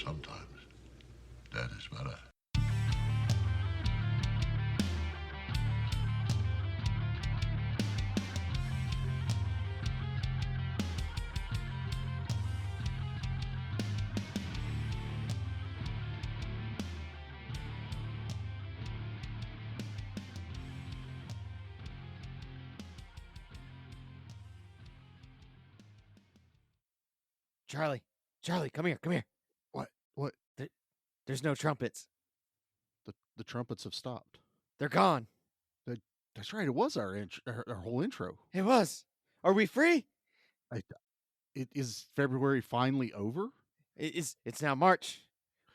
Sometimes dead is better. Charlie, come here, come here. What? There's no trumpets. The trumpets have stopped. They're gone. That's right. It was our whole intro. It was. Are we free? It is February finally over? It's now March.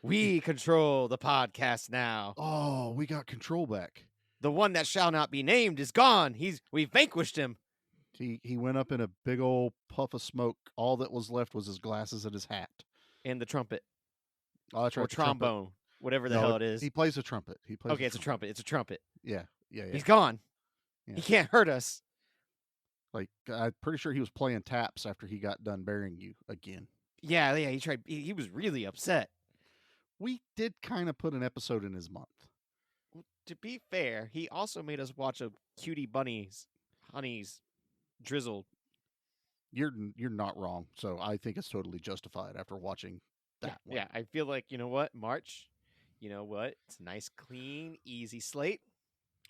We control the podcast now. Oh, we got control back. The one that shall not be named is gone. We vanquished him. He went up in a big old puff of smoke. All that was left was his glasses and his hat. And the trumpet. Oh, that's right. Or trombone. Whatever the hell it is. He plays a trumpet. It's a trumpet. It's a trumpet. Yeah. He's gone. Yeah. He can't hurt us. Like, I'm pretty sure he was playing taps after he got done burying you again. Yeah, he tried. He was really upset. We did kind of put an episode in his month. Well, to be fair, he also made us watch a cutie bunnies, honeys, drizzle. You're not wrong. So I think it's totally justified after watching that one. Yeah, I feel like, you know what, March, you know what? It's a nice, clean, easy slate.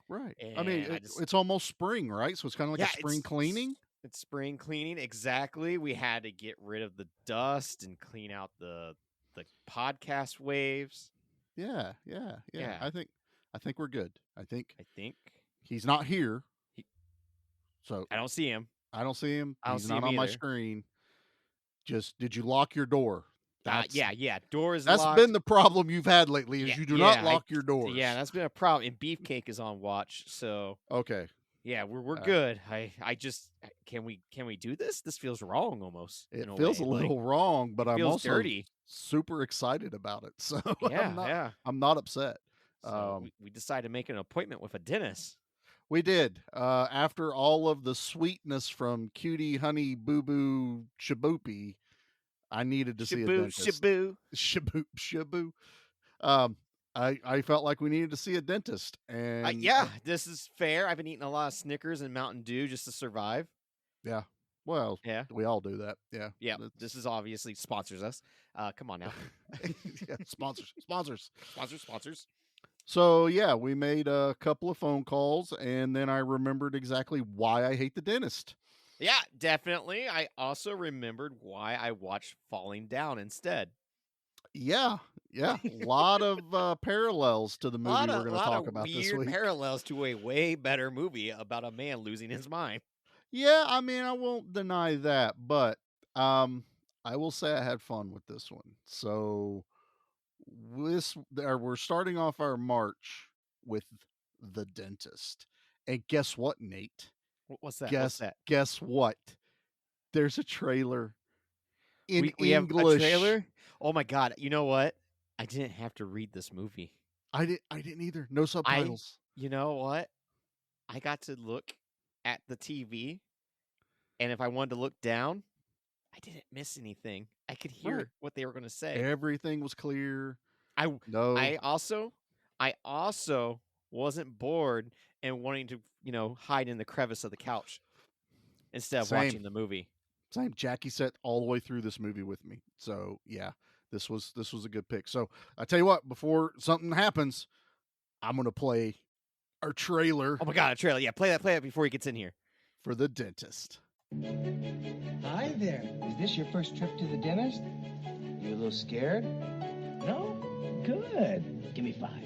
Right. And I mean, it's almost spring, right? So it's kind of like a spring cleaning. It's spring cleaning, exactly. We had to get rid of the dust and clean out the podcast waves. Yeah. I think we're good. I think he's not here. So I don't see him. He's not on my screen. Just, did you lock your door? Yeah. Door is locked. That's been the problem you've had lately, is you do not lock your doors. Yeah, that's been a problem. And Beefcake is on watch, so okay. Yeah, we're good. I just can we do this? This feels wrong almost. It feels a little wrong, but I'm also dirty. Super excited about it. So I'm not upset. So we decided to make an appointment with a dentist. We did. After all of the sweetness from Cutie Honey Boo Boo Shaboopy, I needed to see a dentist. Shaboop. I felt like we needed to see a dentist, and this is fair. I've been eating a lot of Snickers and Mountain Dew just to survive. Yeah. Well, we all do that. Yeah. Yeah. This is obviously sponsors us. Come on now. Yeah, sponsors. So yeah, we made a couple of phone calls, and then I remembered exactly why I hate the dentist. Yeah, definitely. I also remembered why I watched Falling Down instead. Yeah. A lot of parallels to the movie we're going to talk about this week. Weird parallels to a way better movie about a man losing his mind. Yeah, I mean, I won't deny that, but I will say I had fun with this one. So we're starting off our March with The Dentist. And guess what, Nate? What's that? Guess what? There's a trailer in we English. Have a trailer? Oh my God. You know what? I didn't have to read this movie. I didn't either. No subtitles. You know what? I got to look at the TV, and if I wanted to look down, I didn't miss anything. I could hear what they were going to say. Everything was clear. I also wasn't bored and wanting to, hide in the crevice of the couch instead of watching the movie. Same. Jackie sat all the way through this movie with me. So yeah, this was a good pick. So I tell you what, before something happens, I'm gonna play our trailer. Oh my God, a trailer! Yeah, play that before he gets in here. For The Dentist. Hi there. Is this your first trip to the dentist? You a little scared? No? Good. Give me 5. Right.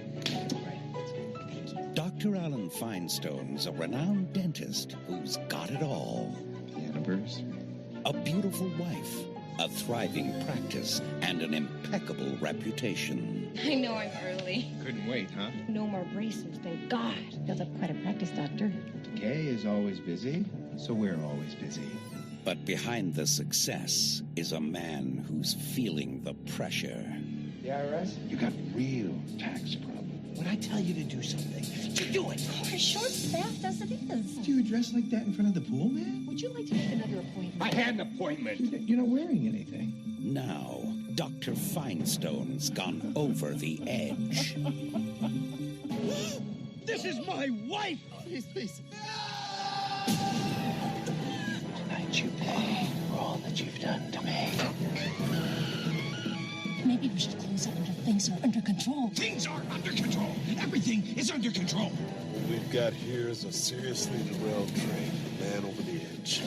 Dr. Alan Finestone's a renowned dentist who's got it all. Anniversary. A beautiful wife, a thriving practice, and an impeccable reputation. I know I'm early. Couldn't wait, huh? No more braces, thank God. Feels like quite a practice, doctor. Kay is always busy, so we're always busy. But behind the success is a man who's feeling the pressure. The IRS? You got real tax problems. When I tell you to do something, you do it. We're short-staffed as it is. Do you dress like that in front of the pool, man? Would you like to make another appointment? I had an appointment. You're not wearing anything. Now, Dr. Finestone's gone over the edge. This is my wife! Please, please. Tonight you pay for all that you've done to me. Maybe we should close up until things are under control. Things are under control. Everything is under control. What we've got here is a seriously derailed train. Man over the edge.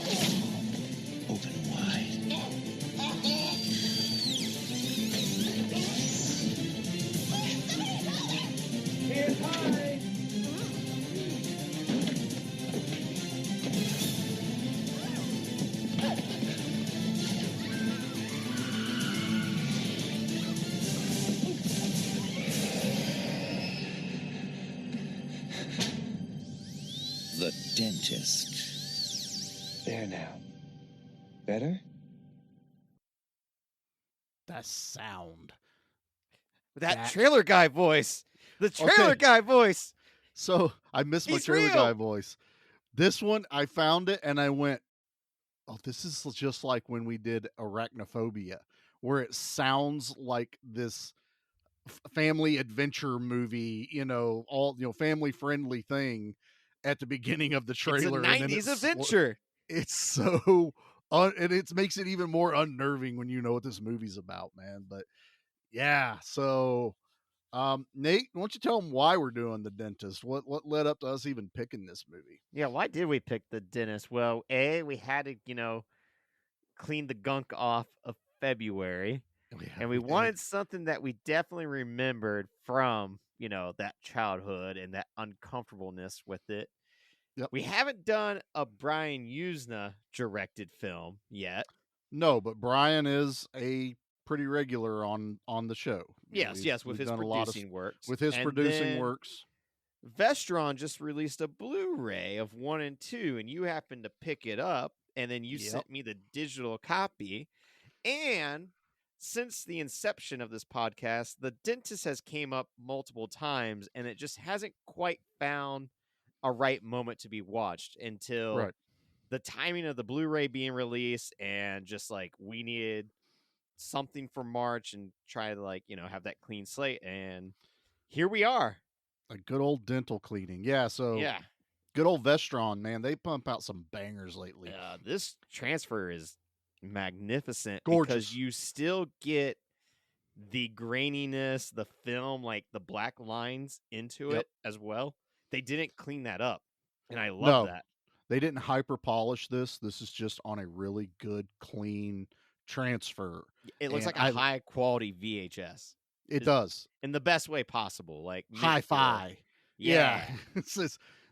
Open wide. Here's high. The dentist. There now. Better? That sound. That trailer guy voice. The trailer Okay. guy voice. So I missed my He's trailer real. guy voice. This one, I found it and I went, oh, this is just like when we did Arachnophobia, where it sounds like this family adventure movie, family friendly thing at the beginning of the trailer. It's a and then 90s adventure. It's so, and it makes it even more unnerving when you know what this movie's about, man. But yeah, so Nate, why don't you tell them why we're doing The Dentist? What led up to us even picking this movie? Yeah, why did we pick The Dentist? Well, we had to, clean the gunk off of February. And we wanted something that we definitely remembered from, that childhood and that uncomfortableness with it. Yep. We haven't done a Brian Usna directed film yet. No, but Brian is a pretty regular on the show. Yes, with we've his done a lot producing works. with his And producing then works. Vestron just released a Blu-ray of 1 and 2, and you happened to pick it up, and then you sent me the digital copy. And since the inception of this podcast, The Dentist has came up multiple times, and it just hasn't quite found a right moment to be watched until the timing of the Blu-ray being released, and just like we needed something for March and try to have that clean slate, and here we are. A good old dental cleaning. Yeah, so Yeah. good old Vestron, man. They pump out some bangers lately. This transfer is magnificent. Gorgeous. Because you still get the graininess, the film, like the black lines into it as well. They didn't clean that up, and I love that. They didn't hyper polish this. This is just on a really good, clean transfer. It looks like a high quality VHS. It does. In the best way possible. Like hi-fi. Yeah.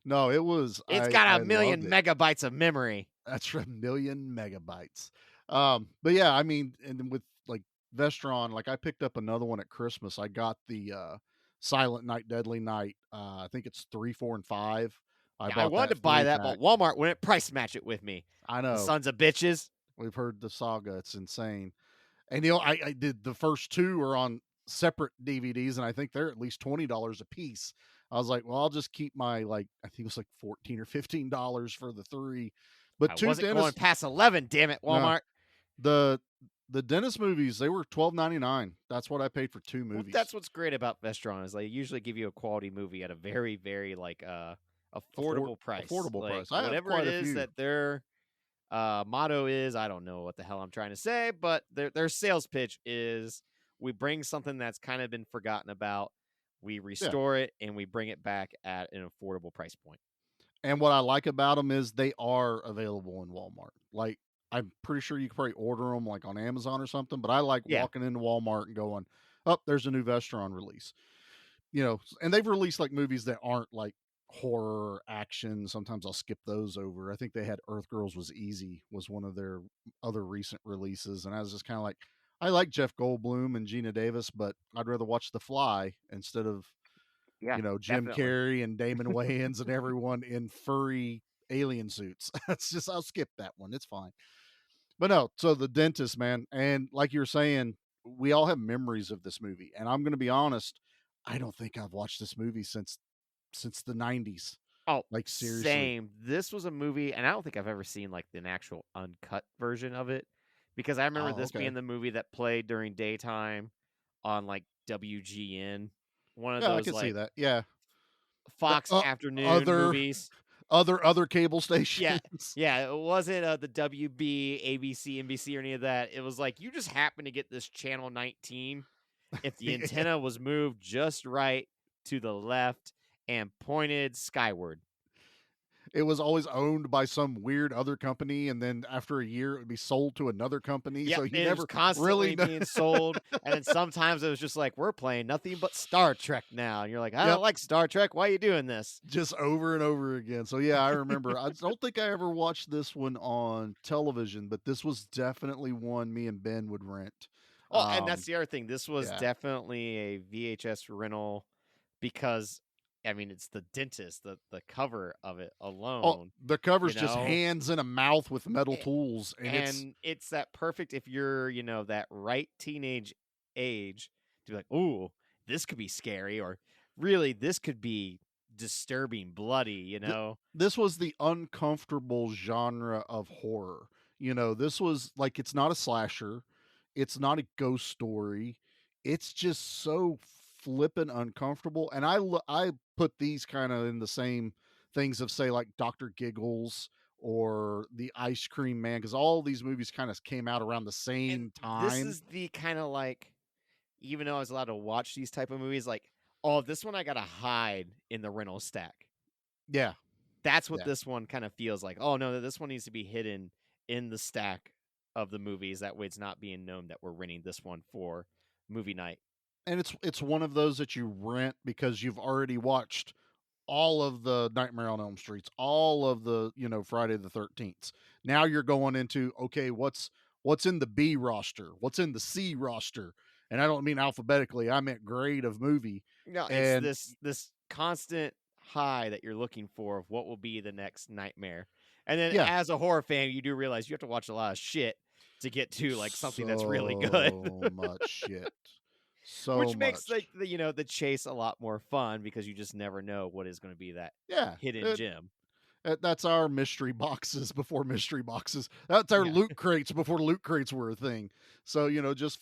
No, it was. It's got a million megabytes of memory. That's a million megabytes. But yeah, I mean, and with like Vestron, like I picked up another one at Christmas. I got the Silent Night, Deadly Night. I think it's 3, 4, and 5. I wanted to buy that, but Walmart wouldn't price match it with me. I know. The sons of bitches. We've heard the saga. It's insane. And I did the first 2 are on separate DVDs, and I think they're at least $20 a piece. I was like, well, I'll just keep my I think it was like $14 or $15 for the 3. But I wasn't going past 11. Damn it, Walmart. No, the dentist movies, they were $12.99. That's what I paid for 2 movies. Well, that's what's great about Vestron is they usually give you a quality movie at a very, very affordable price. Affordable price. I whatever it is that their motto is, I don't know what the hell I'm trying to say, but their sales pitch is we bring something that's kind of been forgotten about, we restore it, and we bring it back at an affordable price point. And what I like about them is they are available in Walmart. Like, I'm pretty sure you can probably order them like on Amazon or something, but I like walking into Walmart and going, oh, there's a new Vestron release. And they've released like movies that aren't like horror, action. Sometimes I'll skip those over. I think they had Earth Girls Was Easy was one of their other recent releases. And I was just kind of like, I like Jeff Goldblum and Gina Davis, but I'd rather watch The Fly instead of, Jim Carrey and Damon Wayans and everyone in furry alien suits. I'll skip that one. It's fine. But no, so The Dentist, man. And like you were saying, we all have memories of this movie. And I'm going to be honest, I don't think I've watched this movie since the 90s. Oh, like seriously. Same. This was a movie, and I don't think I've ever seen like an actual uncut version of it, because I remember Oh, this okay. being the movie that played during daytime on like WGN, one of Yeah, I those can see like that. Yeah. The Fox afternoon other movies. other cable Yeah, stations. yeah. It wasn't the WB, ABC, NBC, or any of that. It was like you just happened to get this channel 19 if the Yeah. antenna was moved just right to the left and pointed skyward. It was always owned by some weird other company, and then after a year, it would be sold to another company. Yep, So you it was never really constantly know. being sold, and then sometimes it was just like, we're playing nothing but Star Trek now, and you're like, I Yep, don't like Star Trek. Why are you doing this? just over and over again. So yeah, I remember. I don't think I ever watched this one on television, but this was definitely one me and Ben would rent. Oh, and that's the other thing. This was Yeah. definitely a VHS rental because, I mean, it's the dentist, the cover of it Oh, alone, the you cover's just know, hands in a mouth with metal A- tools, and it's and it's that perfect if you're, that right teenage age to be like, ooh, this could be scary, or really, this could be disturbing, bloody, this was the uncomfortable genre of horror. This was like it's not a slasher, it's not a ghost story. It's just so flippin' uncomfortable. And I put these kind of in the same things of say like Dr. Giggles or The Ice Cream Man, because all these movies kind of came out around the And same this time. is the kind of like, even though I was allowed to watch these type of movies, like, oh, this one I gotta hide in the rental stack. Yeah, That's what yeah. this one kind of feels like. Oh no, this one needs to be hidden in the stack of the movies. That way, it's not being known that we're renting this one for movie night. And it's one of those that you rent because you've already watched all of the Nightmare on Elm Streets, all of the, Friday the 13th. Now you're going into, okay, what's in the B roster? What's in the C roster? And I don't mean alphabetically, I meant grade of movie. No, it's And this constant high that you're looking for of what will be the next nightmare. And then yeah, as a horror fan, you do realize you have to watch a lot of shit to get to like something that's really good. so much shit. So Which makes much. the chase a lot more fun because you just never know what is going to be that Yeah. hidden gem. That's our mystery boxes before mystery boxes. That's our Yeah. loot crates before loot crates were a thing. So just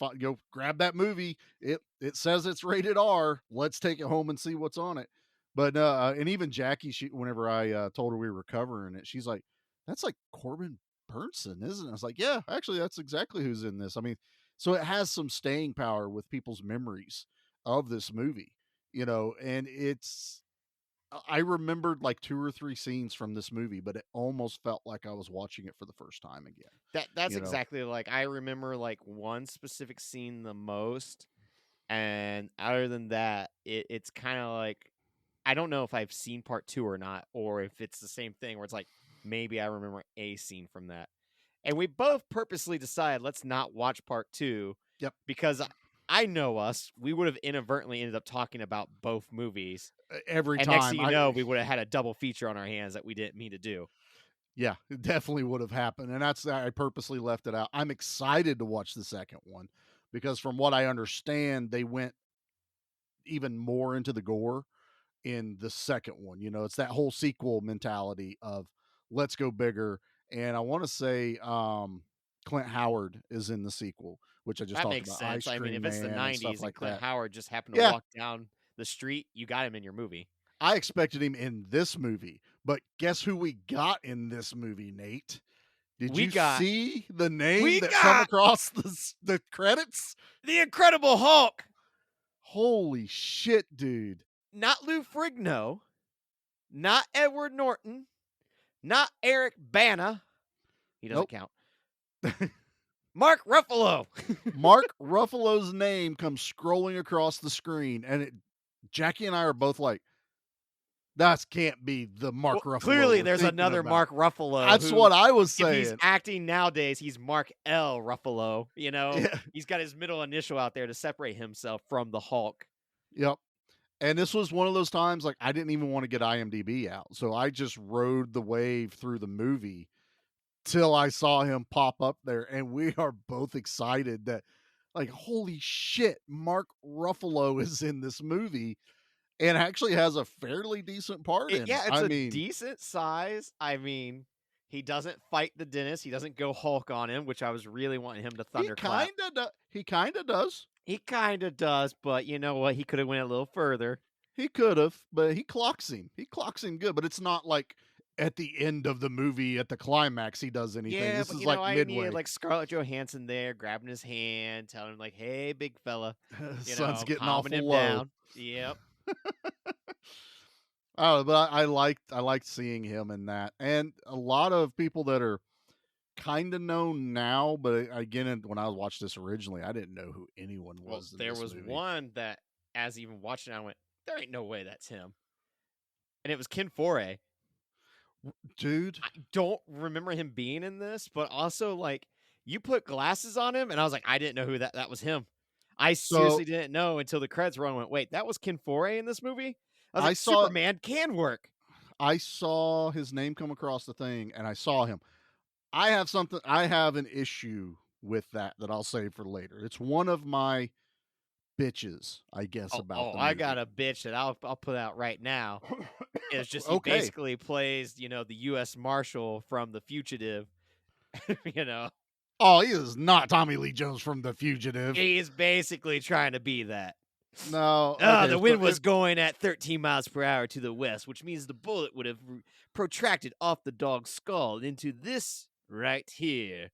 grab that movie. It says it's rated R. Let's take it home and see what's on it. But and even Jackie, whenever I told her we were covering it, she's like, "That's like Corbin Burnson, isn't it?" I was like, "Yeah, actually, that's exactly who's in this." I mean, so it has some staying power with people's memories of this movie, and I remembered like 2 or 3 scenes from this movie, but it almost felt like I was watching it for the first time again, That's you know? exactly like I remember like one specific scene the most, and other than that, it's kind of like I don't know if I've seen part two or not, or if it's the same thing where it's like maybe I remember a scene from that, and we both purposely decided let's not watch part two Yep. because I know us, we would have inadvertently ended up talking about both movies, Every and next thing time you know, we would have had a double feature on our hands that we didn't mean to do. yeah, it definitely would have happened, and I purposely left it out. I'm excited to watch the second one because from what I understand, they went even more into the gore in the second one. It's that whole sequel mentality of let's go bigger. And I want to say Clint Howard is in the sequel, which I just That talked makes about, sense. Ice I mean, Cream if it's the Man and stuff 90s and like Clint that. Howard just happened to Yeah, walk down the street, you got him in your movie. I expected him in this movie, but guess who we got in this movie, Nate? Did you see the name that come across the credits? The Incredible Hulk. Holy shit, dude. Not Lou Ferrigno, not Edward Norton, not Eric Bana. He doesn't count. Mark Ruffalo. Mark Ruffalo's name comes scrolling across the screen, and Jackie and I are both like, that can't be the Mark Ruffalo. Clearly, we're there's thinking another about. Mark Ruffalo. That's what I was If saying. he's acting nowadays, he's Mark L. Ruffalo. Yeah. He's got his middle initial out there to separate himself from the Hulk. Yep. And this was one of those times like I didn't even want to get IMDb out, so I just rode the wave through the movie till I saw him pop up there, and we are both excited that, like, holy shit, Mark Ruffalo is in this movie and actually has a fairly decent part in it. Yeah, it's I a mean, decent size. I mean, He doesn't fight the dentist. He doesn't go Hulk on him, which I was really wanting him to thunderclap. He kind of does. He kind of does, but you know what? He could have went a little further. He could have, but he clocks him. He clocks him good, but it's not like at the end of the movie at the climax he does anything. Yeah, This but is you like know, I midway. needed like Scarlett Johansson there, grabbing his hand, telling him like, "Hey, big fella, you Sun's know, getting calming awful him low. down." Yep. Oh, but I liked seeing him in that, and a lot of people that are kind of known now, but again, when I watched this originally, I didn't know who anyone Well, was in there this was movie. one that, as even watching, I went, "There ain't no way that's him," and it was Ken Foray. Dude, I don't remember him being in this, but also like you put glasses on him, and I was like, I didn't know who that was him. I seriously didn't know until the credits rolled. Went, wait, that was Ken Foray in this movie? I was like, Superman can work. I saw his name come across the thing, and I saw him. I have an issue with that I'll save for later. It's one of my bitches, I guess, about the movie. I got a bitch that I'll put out right now. It's just he Okay. basically plays, the U.S. Marshal from The Fugitive. You know, Oh, he is not Tommy Lee Jones from The Fugitive. he is basically trying to be that. No. The wind was going at 13 miles per hour to the west, which means the bullet would have protracted off the dog's skull into this right here.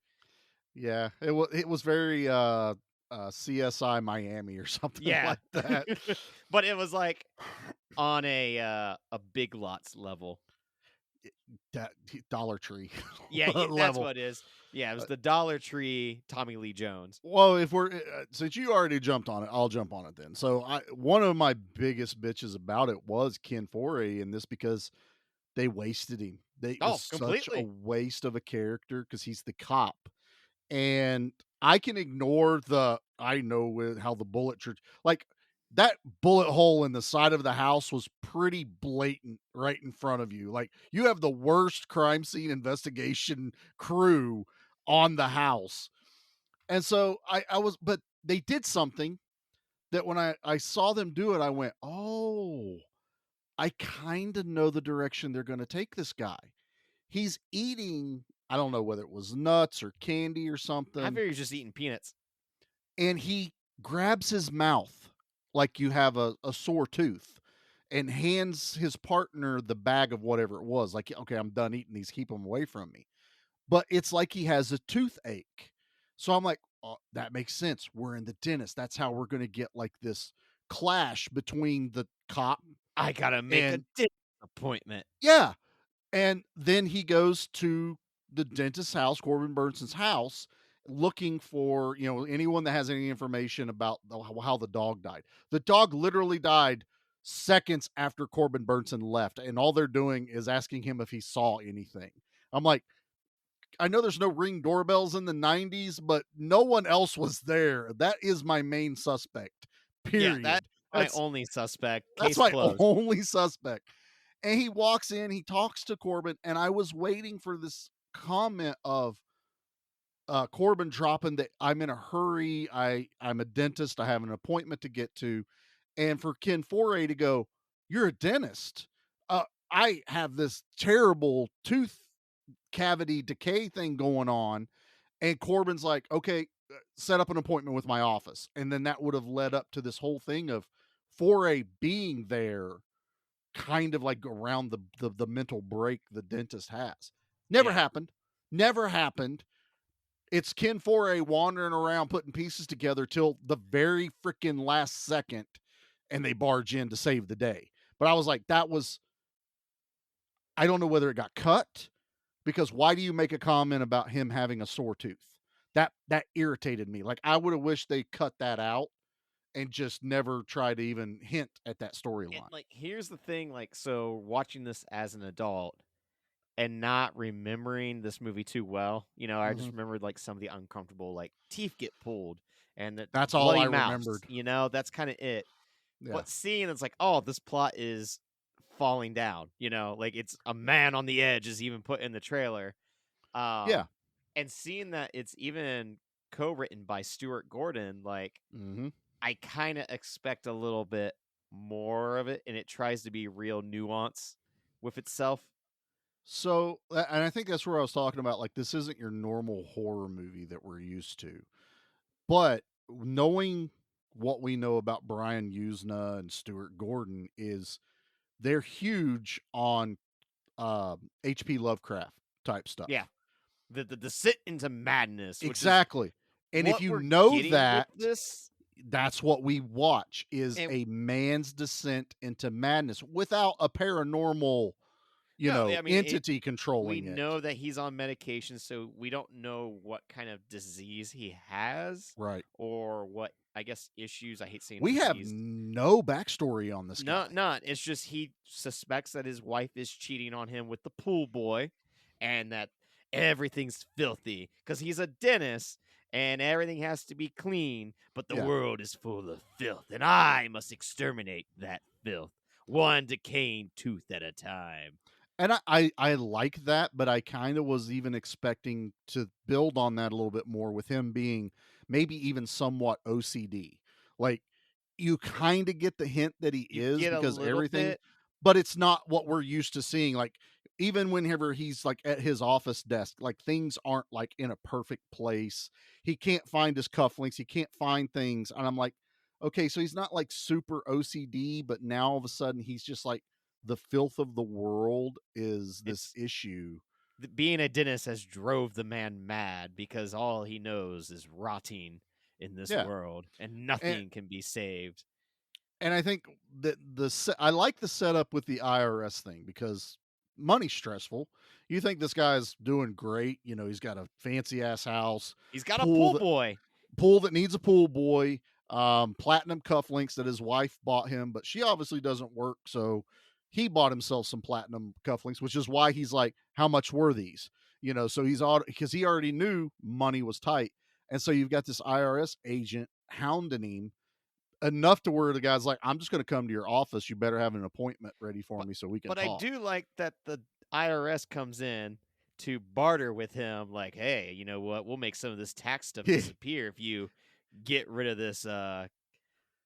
Yeah, it was very CSI Miami or something like that. But it was like on a Big Lots level. That Dollar Tree. Yeah, that's level. what it is. Yeah, it was the Dollar Tree Tommy Lee Jones. Well, if we're since you already jumped on it, I'll jump on it then. So one of my biggest bitches about it was Ken Foray in this because they wasted him. Such completely. a waste of a character because he's the cop, and I can ignore I know with how the bullet like that bullet hole in the side of the house was pretty blatant right in front of you. Like you have the worst crime scene investigation crew on the house. And so but they did something that when I saw them do it, I went, oh, I kind of know the direction they're going to take this guy. He's eating, I don't know whether it was nuts or candy or something. I figured he was just eating peanuts. And he grabs his mouth like you have a sore tooth and hands his partner the bag of whatever it was. Like, okay, I'm done eating these. Keep them away from me. But it's like he has a toothache. So I'm like, oh, that makes sense. We're in the dentist. That's how we're going to get like this clash between the cop. I got to make a dentist appointment. Yeah. And then he goes to the dentist's house, Corbin Burnsen's house, looking for, anyone that has any information about how the dog died. The dog literally died seconds after Corbin Burnson left. And all they're doing is asking him if he saw anything. I'm like, I know there's no Ring doorbells in the 90s, but no one else was there. That is my main suspect, period. Yeah, that's my only suspect. Case That's my closed. only suspect. And he walks in, he talks to Corbin, and I was waiting for this comment of Corbin dropping that I'm in a hurry. I'm a dentist. I have an appointment to get to. And for Ken Foray to go, you're a dentist. I have this terrible tooth cavity decay thing going on. And Corbin's like, okay, set up an appointment with my office. And then that would have led up to this whole thing of Foray being there, kind of like around the mental break the dentist has. Never happened. It's Ken Foray wandering around putting pieces together till the very freaking last second, and they barge in to save the day. But I was like, I don't know whether it got cut, because why do you make a comment about him having a sore tooth? That irritated me. Like, I would have wished they cut that out and just never try to even hint at that storyline. Like, here's the thing, like, so watching this as an adult and not remembering this movie too well, I just remembered like some of the uncomfortable, like teeth get pulled and that's all I mouths, remembered. That's kind of it. Yeah. But seeing it's like, oh, this plot is falling down, like it's a man on the edge is even put in the trailer. Yeah. And seeing that it's even co-written by Stuart Gordon, like I kind of expect a little bit more of it, and it tries to be real nuance with itself. So, and I think that's where I was talking about. Like, this isn't your normal horror movie that we're used to. But knowing what we know about Brian Usna and Stuart Gordon is they're huge on H.P. Lovecraft type stuff. Yeah. The descent into madness, which is Exactly. And if what you we're know getting with that, this. that's what we watch is And a man's descent into madness without a paranormal, no, I mean entity we controlling it. know that he's on medication, so we don't know what kind of disease he has Right. or what, I guess, issues. I hate saying We have disease. no backstory on this No, guy. none. It's just he suspects that his wife is cheating on him with the pool boy and that everything's filthy because he's a dentist and everything has to be clean, but the Yeah. world is full of filth and I must exterminate that filth, one decaying tooth at a time. And I like that, but I kind of was even expecting to build on that a little bit more with him being maybe even somewhat OCD. Like, you kind of get the hint that he You is get a because little everything, bit. but it's not what we're used to seeing. Like, even whenever he's like at his office desk, like things aren't like in a perfect place. He can't find his cufflinks, he can't find things. And I'm like, okay, so he's not like super OCD, but now all of a sudden he's just like the filth of the world is this It's issue. being a dentist has drove the man mad because all he knows is rotting in this Yeah. world and And nothing can be saved. I think that I like the setup with the IRS thing because money's stressful. You think this guy's doing great, he's got a fancy ass house, He's got a pool pool that boy. needs a pool boy, platinum cufflinks that his wife bought him, but she obviously doesn't work, so he bought himself some platinum cufflinks, which is why he's like, how much were these? So he's all because he already knew money was tight. And so you've got this IRS agent hounding him enough to where the guy's like, I'm just going to come to your office. You better have an appointment ready for me so we can But I talk. do like that the IRS comes in to barter with him, like, hey, you know what? We'll make some of this tax stuff disappear if you get rid of this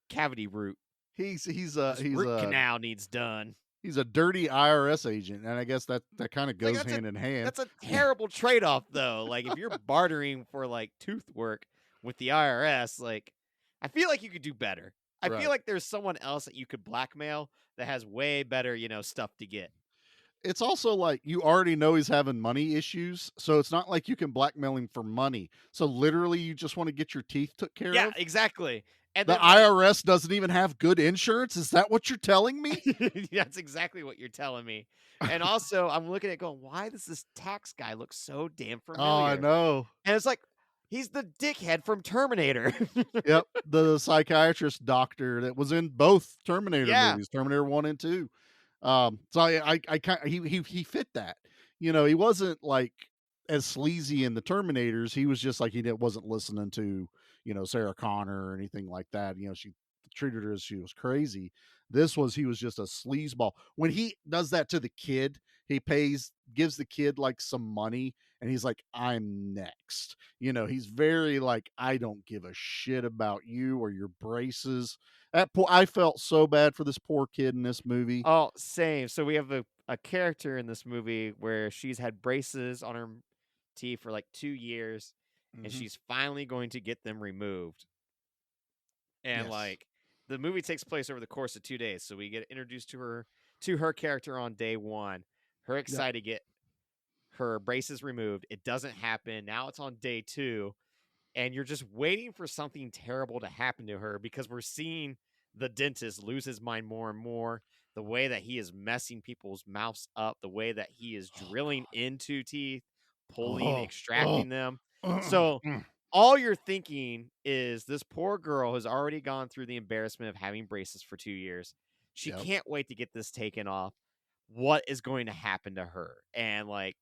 cavity root. He's This root canal needs done. He's a dirty IRS agent, and I guess that kind of goes Like, hand in hand. That's a terrible trade off, though. Like, if you're bartering for like tooth work with the IRS, like, I feel like you could do better. I Right. feel like there's someone else that you could blackmail that has way better, stuff to get. It's also like you already know he's having money issues, so it's not like you can blackmail him for money. So literally, you just want to get your teeth took care of. Yeah, exactly. And the then, IRS doesn't even have good insurance. Is that what you're telling me? That's exactly what you're telling me. And also, I'm looking at it going, why does this tax guy look so damn familiar? Oh, I know. And it's like, he's the dickhead from Terminator. Yep, the psychiatrist doctor that was in both Terminator movies, Terminator 1 and 2. So I kind he fit that. He wasn't like as sleazy in the Terminators. He was just like wasn't listening to, Sarah Connor or anything like that. She treated her as she was crazy. He was just a sleazeball. When he does that to the kid, he gives the kid like some money and he's like, I'm next. He's very like, I don't give a shit about you or your braces. I felt so bad for this poor kid in this movie. Oh, same. So we have a character in this movie where she's had braces on her teeth for like 2 years and she's finally going to get them removed. And like the movie takes place over the course of 2 days. So we get introduced to her character on day 1. Her excited to get her braces removed. It doesn't happen. Now it's on day 2 and you're just waiting for something terrible to happen to her because we're seeing the dentist lose his mind more and more. The way that he is messing people's mouths up, the way that he is drilling into teeth, pulling, extracting them. So all you're thinking is this poor girl has already gone through the embarrassment of having braces for 2 years. She can't wait to get this taken off. What is going to happen to her? And like,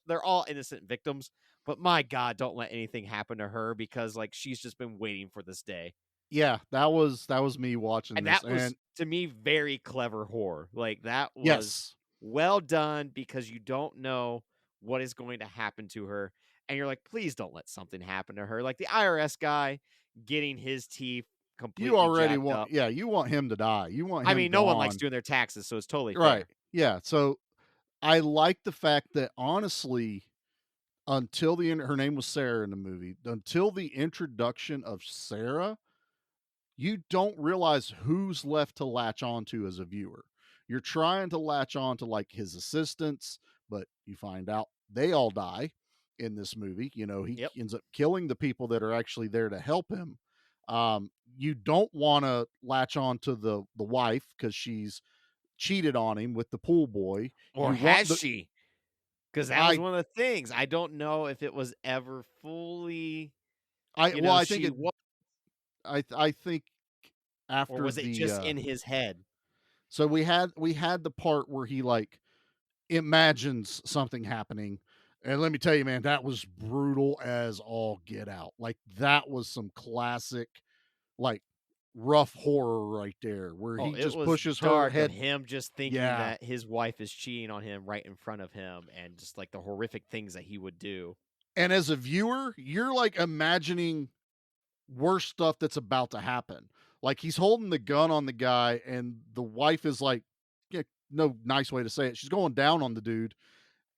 they're all innocent victims, but my God, don't let anything happen to her because like she's just been waiting for this day. Yeah, that was me watching And this. that was, to me, very clever horror. Like that was Yes. well done because you don't know what is going to happen to her. And you're like, please don't let something happen to her. Like the IRS guy getting his teeth completely You already jacked want up. you want him to die. You want him I mean, no one likes gone. doing their taxes, so it's totally Right. fair. Yeah. So I like the fact that honestly, until her name was Sarah in the movie, until the introduction of Sarah, you don't realize who's left to latch onto as a viewer. You're trying to latch on to like his assistants, but you find out they all die in this movie. You know, he ends up killing the people that are actually there to help him. You don't want to latch on to the wife because she's cheated on him with the pool boy. Or has she? Because that was one of the things. I don't know if it was ever fully. I think after or was it just in his head? So we had the part where he like imagines something happening. And let me tell you, man, that was brutal as all get out. Like that was some classic, like rough horror right there, where he just pushes her head. Of him just thinking that his wife is cheating on him right in front of him, and just like the horrific things that he would do. And as a viewer, you're like imagining worse stuff that's about to happen. Like he's holding the gun on the guy, and the wife is like, no nice way to say it, she's going down on the dude,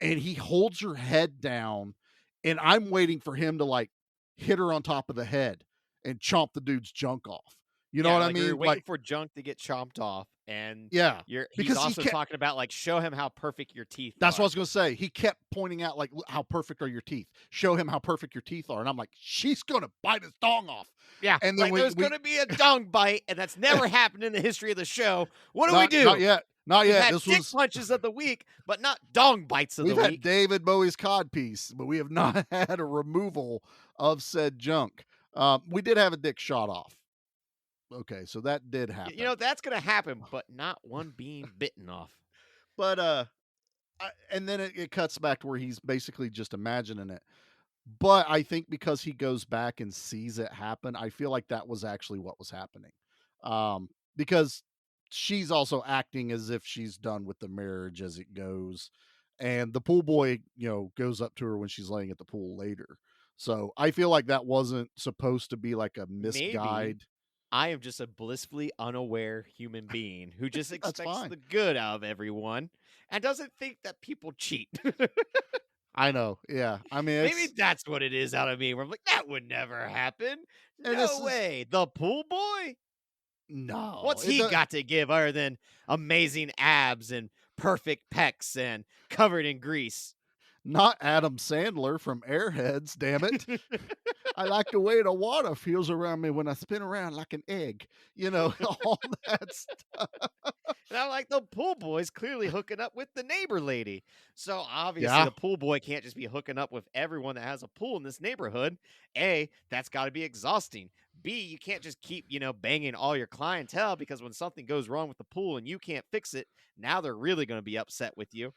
and he holds her head down, and I'm waiting for him to like hit her on top of the head and chomp the dude's junk off. You know what I mean? You're waiting for junk to get chomped off, and because he's also talking about like, show him how perfect your teeth That's are. what I was going to say. He kept pointing out like, how perfect are your teeth? Show him how perfect your teeth are. And I'm like, she's going to bite his dong off. Yeah, and then there's going to be a dong bite, and that's never happened in the history of the show. What do we do? Not yet. We've had dick punches of the week, but not dong bites of the week. We've had David Bowie's codpiece, but we have not had a removal of said junk. We did have a dick shot off. Okay, so that did happen. You know, that's going to happen, but not one being bitten off. But and then it cuts back to where he's basically just imagining it. But I think because he goes back and sees it happen, I feel like that was actually what was happening. Because she's also acting as if she's done with the marriage as it goes. And the pool boy, goes up to her when she's laying at the pool later. So I feel like that wasn't supposed to be like a misguide. Maybe I am just a blissfully unaware human being who just expects fine. the good out of everyone and doesn't think that people cheat. I know. Yeah. I mean, maybe that's what it is out of me, where I'm like, that would never happen. No way. The pool boy? No. What's he got to give other than amazing abs and perfect pecs and covered in grease? Not Adam Sandler from Airheads, damn it. I like the way the water feels around me when I spin around like an egg. All that stuff. And I'm like, the pool boy's clearly hooking up with the neighbor lady. So obviously the pool boy can't just be hooking up with everyone that has a pool in this neighborhood. A, that's got to be exhausting. B, you can't just keep, banging all your clientele, because when something goes wrong with the pool and you can't fix it, now they're really going to be upset with you.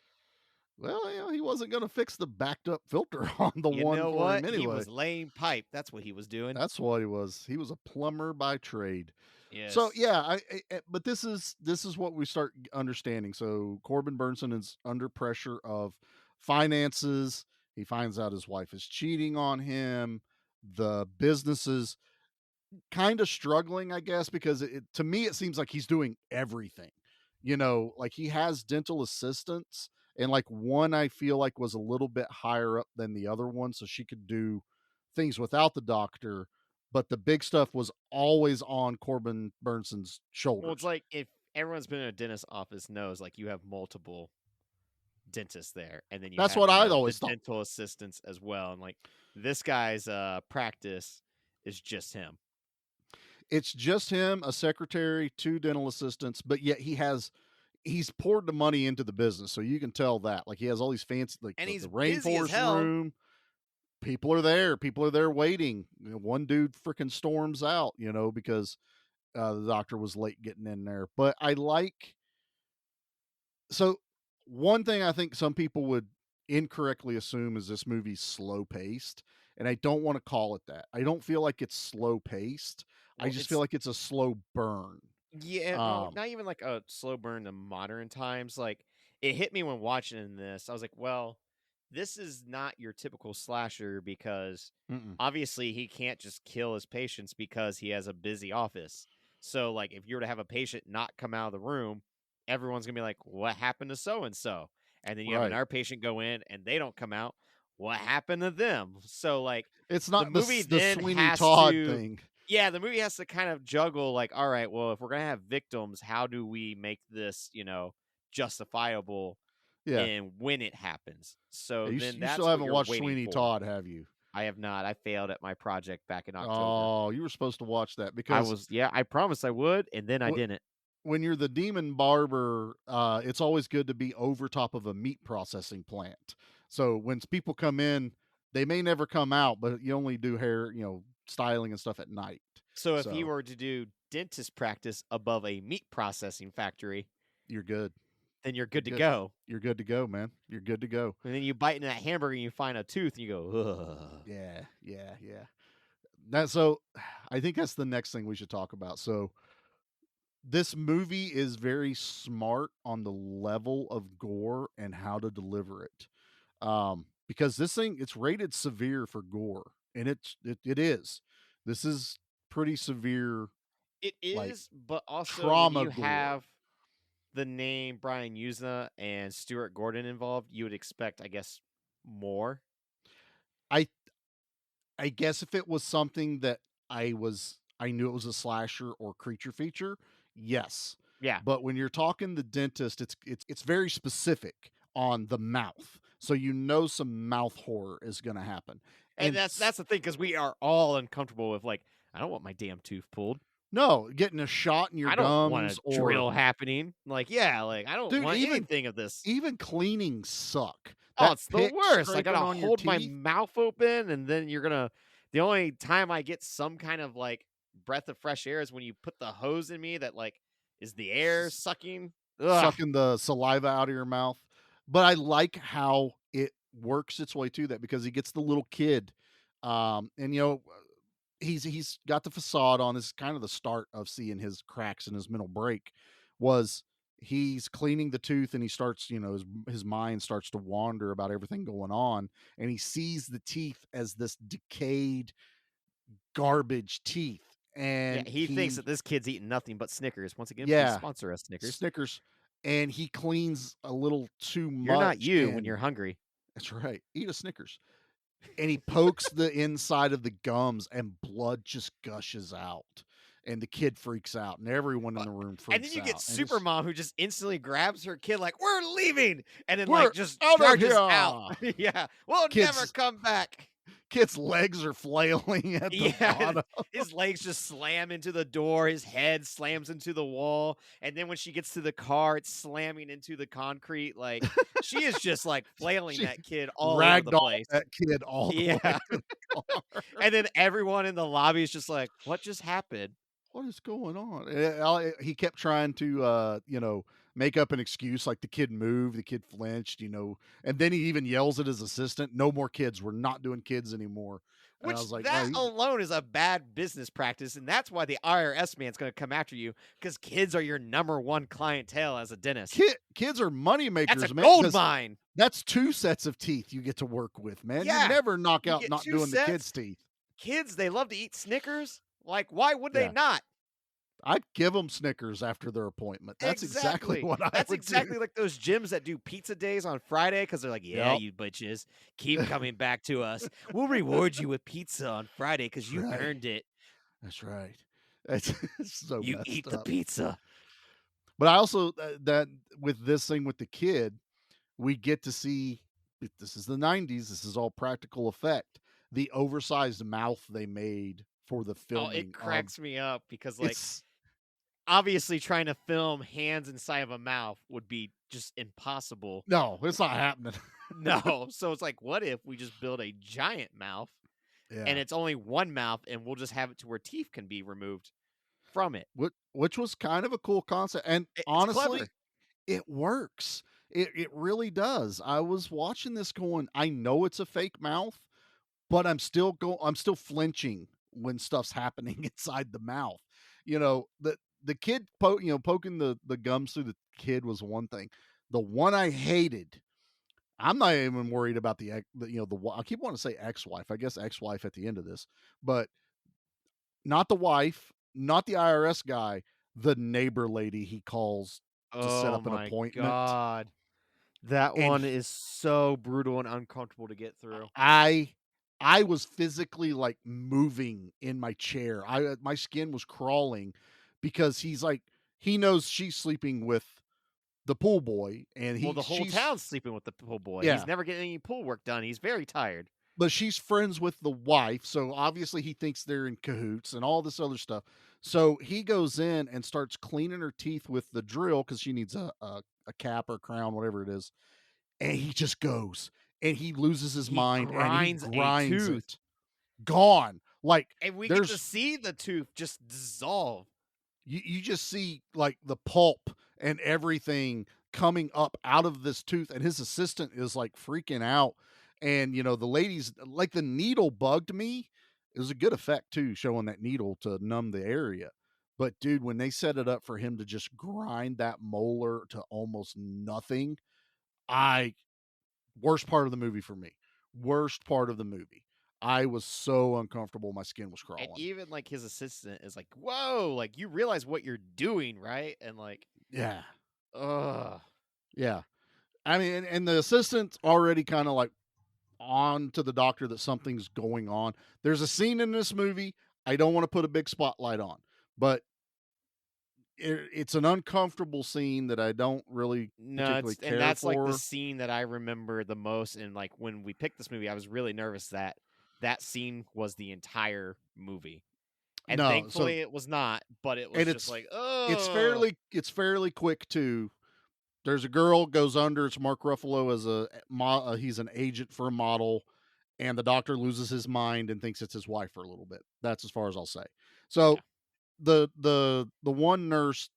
Well, he wasn't going to fix the backed up filter on the one for him anyway. He was laying pipe. That's what he was doing. That's what he was. He was a plumber by trade. Yes. So yeah, but this is what we start understanding. So Corbin Burnson is under pressure of finances. He finds out his wife is cheating on him. The business is kind of struggling, I guess, because to me it seems like he's doing everything. Like he has dental assistants, and like one I feel like was a little bit higher up than the other one, so she could do things without the doctor, but the big stuff was always on Corbin Burnson's shoulders. Well, it's like if everyone's been in a dentist office knows, like, you have multiple dentists there, and then that's what I always thought. Dental assistants as well, and like this guy's practice is just him. It's just him, a secretary, 2 dental assistants, but yet he's poured the money into the business, so you can tell that. Like he has all these fancy, like, and the he's rainforest room. People are there waiting. One dude freaking storms out, because the doctor was late getting in there. But so one thing I think some people would incorrectly assume is this movie's slow paced, and I don't want to call it that. I don't feel like it's slow paced. I just feel like it's a slow burn. Yeah, not even like a slow burn in modern times. Like, it hit me when watching this. I was like, well, this is not your typical slasher, because obviously he can't just kill his patients because he has a busy office. So, like, if you were to have a patient not come out of the room, everyone's going to be like, what happened to so-and-so? and then you have another patient go in and they don't come out. What happened to them? So like It's the not movie the then Sweeney has Todd to thing. yeah, the movie has to kind of juggle like, all right, well, if we're gonna have victims, how do we make this, justifiable Yeah. and when it happens? So You then still that's what haven't you're watched waiting Sweeney for. Todd, have you? I have not. I failed at my project back in October. Oh, you were supposed to watch that because I promised I would, and then I didn't. when you're the demon barber, it's always good to be over top of a meat processing plant. So when people come in, they may never come out, but you only do hair, styling and stuff at night. So if he were to do dentist practice above a meat processing factory, you're good. Then you're good to go. You're good to go, man. You're good to go. And then you bite into that hamburger and you find a tooth and you go, ugh. Yeah. So I think that's the next thing we should talk about. So this movie is very smart on the level of gore and how to deliver it. Because this thing, it's rated severe for gore, and it is. This is pretty severe. It is, but also trauma when you gore. have the name Brian Usna and Stuart Gordon involved, you would expect, I guess, more. I guess if it was something that I knew it was a slasher or creature feature, yes. Yeah. But when you're talking the dentist, it's very specific on the mouth. So some mouth horror is going to happen. And that's the thing, because we are all uncomfortable with, like, I don't want my damn tooth pulled. No, getting a shot in your gums. I don't want a drill happening. Like, I don't want anything of this. Even cleaning suck. It's the worst. I gotta hold my mouth open, and then the only time I get some kind of like breath of fresh air is when you put the hose in me that like is the air sucking. Sucking the saliva out of your mouth. But I like how it works its way to that, because he gets the little kid. And he's got the facade on. This is kind of the start of seeing his cracks in his mental break. Was he's cleaning the tooth and he starts, his mind starts to wander about everything going on, and he sees the teeth as this decayed garbage teeth. And he thinks that this kid's eating nothing but Snickers. Once again, please sponsor us, Snickers. Snickers. And he cleans a little too much. You're not you when you're hungry. That's right. Eat a Snickers. And he pokes the inside of the gums, and blood just gushes out. And the kid freaks out, and everyone in the room freaks out. And then you get Supermom, who just instantly grabs her kid like, we're leaving! And then just out charges out. Yeah. We'll never come back. Kid's legs are flailing at the bottom. His legs just slam into the door. His head slams into the wall. And then when she gets to the car, it's slamming into the concrete. Like, she is just like flailing that kid all over the place. That kid all the way to the car. And then everyone in the lobby is just like, what just happened? What is going on? He kept trying to, make up an excuse, like the kid moved, the kid flinched, and then he even yells at his assistant, no more kids. We're not doing kids anymore. And Which I was like, alone is a bad business practice. And that's why the IRS man's going to come after you, because kids are your number one clientele as a dentist. Kids are money makers, that's a man. Gold mine. That's 2 sets of teeth you get to work with, man. Yeah. You never knock out not doing sets. The kids' teeth. Kids, they love to eat Snickers. Like, why would they not? I'd give them Snickers after their appointment. That's exactly what I would do. That's exactly like those gyms that do pizza days on Friday, because they're like, you bitches, keep coming back to us. We'll reward you with pizza on Friday because you earned it. That's right. That's so you messed eat up. the pizza. But I also, that with this thing with the kid, we get to see, this is the 90s, this is all practical effect, the oversized mouth they made for the filming. It cracks me up because, like, obviously trying to film hands inside of a mouth would be just impossible. No, it's not happening. No. So it's like, what if we just build a giant mouth and it's only one mouth, and we'll just have it to where teeth can be removed from it? Which was kind of a cool concept. And honestly, it works. It really does. I was watching this going, I know it's a fake mouth, but I'm still flinching when stuff's happening inside the mouth. The kid poking the gums through the kid was one thing. The one I hated, I'm not even worried about I keep wanting to say ex-wife. I guess ex-wife at the end of this, but not the wife, not the IRS guy, the neighbor lady he calls to set up an appointment. God. That And one is so brutal and uncomfortable to get through. I was physically like moving in my chair. My skin was crawling because he knows she's sleeping with the pool boy, and Well, the whole town's sleeping with the pool boy. Yeah. He's never getting any pool work done. He's very tired. But she's friends with the wife, so obviously he thinks they're in cahoots and all this other stuff. So he goes in and starts cleaning her teeth with the drill because she needs a cap or crown, whatever it is. And he just goes and he loses his mind and he grinds a grinds tooth. it. Gone. Like And we get to see the tooth just dissolve. you just see like the pulp and everything coming up out of this tooth, and his assistant is like freaking out. And the ladies, like, the needle bugged me. It was a good effect too, showing that needle to numb the area. But dude, when they set it up for him to just grind that molar to almost nothing, worst part of the movie for me. Worst part of the movie. I was so uncomfortable, my skin was crawling. And even like his assistant is like, "Whoa, like you realize what you're doing, right?" And like, yeah. ugh. Yeah. I mean, and the assistant's already kind of like on to the doctor that something's going on. There's a scene in this movie I don't want to put a big spotlight on, but it's an uncomfortable scene that I don't really particularly care and that's for. like the scene that I remember the most. And like when we picked this movie, I was really nervous that that scene was the entire movie. And No, thankfully it was not, but it was just like, oh, it's fairly quick too. There's a girl goes under. It's Mark Ruffalo as he's an agent for a model, and the doctor loses his mind and thinks it's his wife for a little bit. That's as far as I'll say. So the one nurse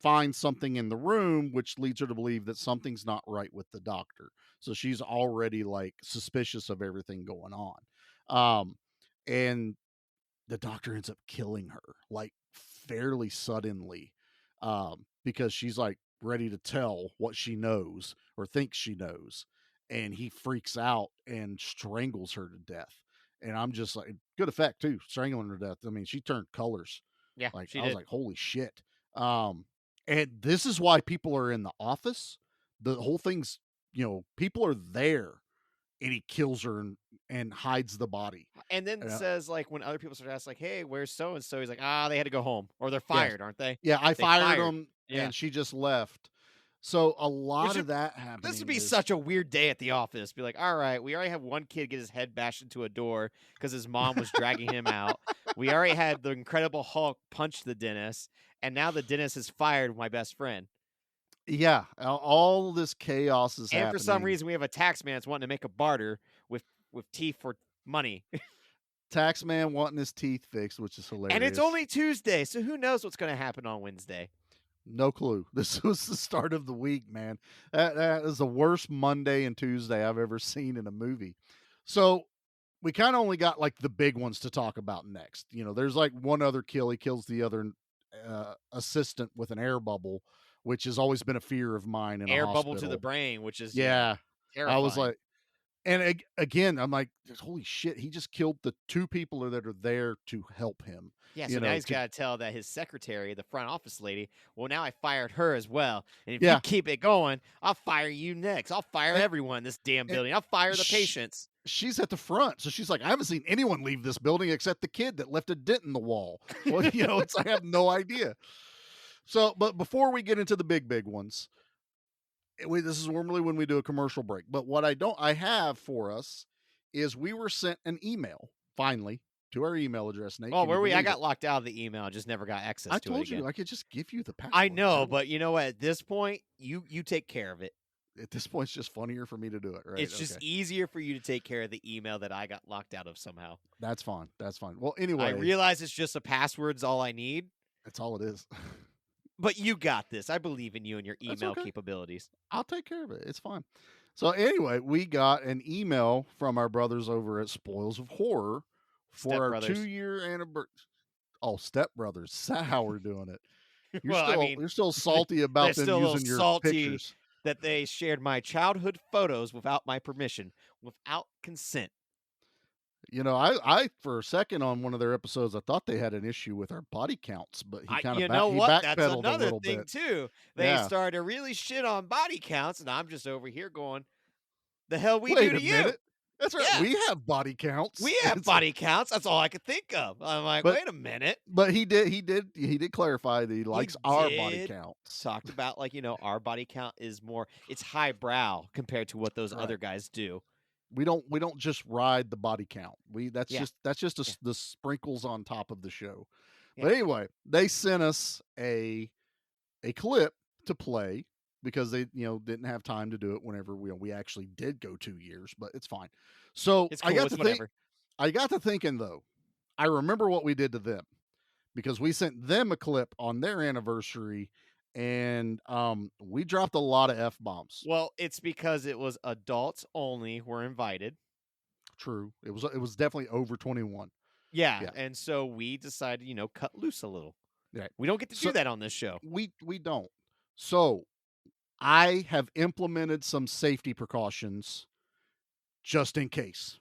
finds something in the room, which leads her to believe that something's not right with the doctor. So she's already like suspicious of everything going on. And the doctor ends up killing her like fairly suddenly, because she's like ready to tell what she knows or thinks she knows, and he freaks out and strangles her to death. And I'm just like, good effect too, strangling her to death. I mean, she turned colors. Yeah, like she I was did. like, holy shit. And this is why people are in the office. The whole thing's, people are there, and he kills her and hides the body. And then says, like, when other people start asking, like, "Hey, where's so and so?" He's like, "They had to go home, or they're fired, aren't they?" Yeah, I They fired them, Yeah. and she just left. So a lot of that happening. This would be such a weird day at the office. Be like, all right, we already have one kid get his head bashed into a door because his mom was dragging him out. We already had the Incredible Hulk punch the dentist, and now the dentist has fired my best friend. Yeah, all this chaos is happening. And for some reason, we have a tax man that's wanting to make a barter with teeth for money. Tax man wanting his teeth fixed, which is hilarious. And it's only Tuesday, so who knows what's going to happen on Wednesday? No clue. This was the start of the week, man. That is the worst Monday and Tuesday I've ever seen in a movie. So we kind of only got like the big ones to talk about next. There's like one other kill. He kills the other assistant with an air bubble, which has always been a fear of mine. In air a bubble to the brain, which is terrifying. I was like, and again, I'm like, holy shit, he just killed the two people that are there to help him. Yeah, so now he's got to tell that his secretary, the front office lady, well, now I fired her as well. And if you keep it going, I'll fire you next. I'll fire everyone in this damn building. I'll fire the patients. She's at the front, so she's like, I haven't seen anyone leave this building except the kid that left a dent in the wall. Well, I have no idea. So, but before we get into the big ones, this is normally when we do a commercial break. But what I have for us is we were sent an email finally to our email address, Nate. Oh, were we? I got locked out of the email. I just never got access to it. I told you I could just give you the password. I know, but you know what? At this point, you take care of it. At this point, it's just funnier for me to do it, right? It's just easier for you to take care of the email that I got locked out of somehow. That's fine. That's fine. Well, anyway. I realize it's just a password's all I need. That's all it is. But you got this. I believe in you and your email capabilities. I'll take care of it. It's fine. So anyway, we got an email from our brothers over at Spoils of Horror for our 2-year anniversary. Oh, Step Brothers. That's how we're doing it. You're still salty about them using your pictures. That they shared my childhood photos without my permission, without consent. You know, I for a second on one of their episodes, I thought they had an issue with our body counts, but he kind of That's backpedaled a another little thing bit. too. They Yeah. started to really shit on body counts, and I'm just over here going, "The hell we Wait do a to you?" minute. That's right. Yeah. We have body counts. We have body counts. That's all I could think of. I'm like, But- wait a minute. But he did clarify that he likes our body did. counts. Talked about our body count is more, it's highbrow compared to what those Right. other guys do. We don't just ride the body count. That's Yeah. just the sprinkles on top of the show. Yeah. But anyway, they sent us a clip to play because they didn't have time to do it whenever we actually did go 2 years, but it's fine. So It's cool. I got It's to whatever. I got to thinking though, I remember what we did to them because we sent them a clip on their anniversary, and we dropped a lot of F-bombs. Well, it's because it was adults only were invited. True. It was definitely over 21. Yeah. And so we decided, cut loose a little. Right. We don't get to do that on this show. We don't. So I have implemented some safety precautions just in case,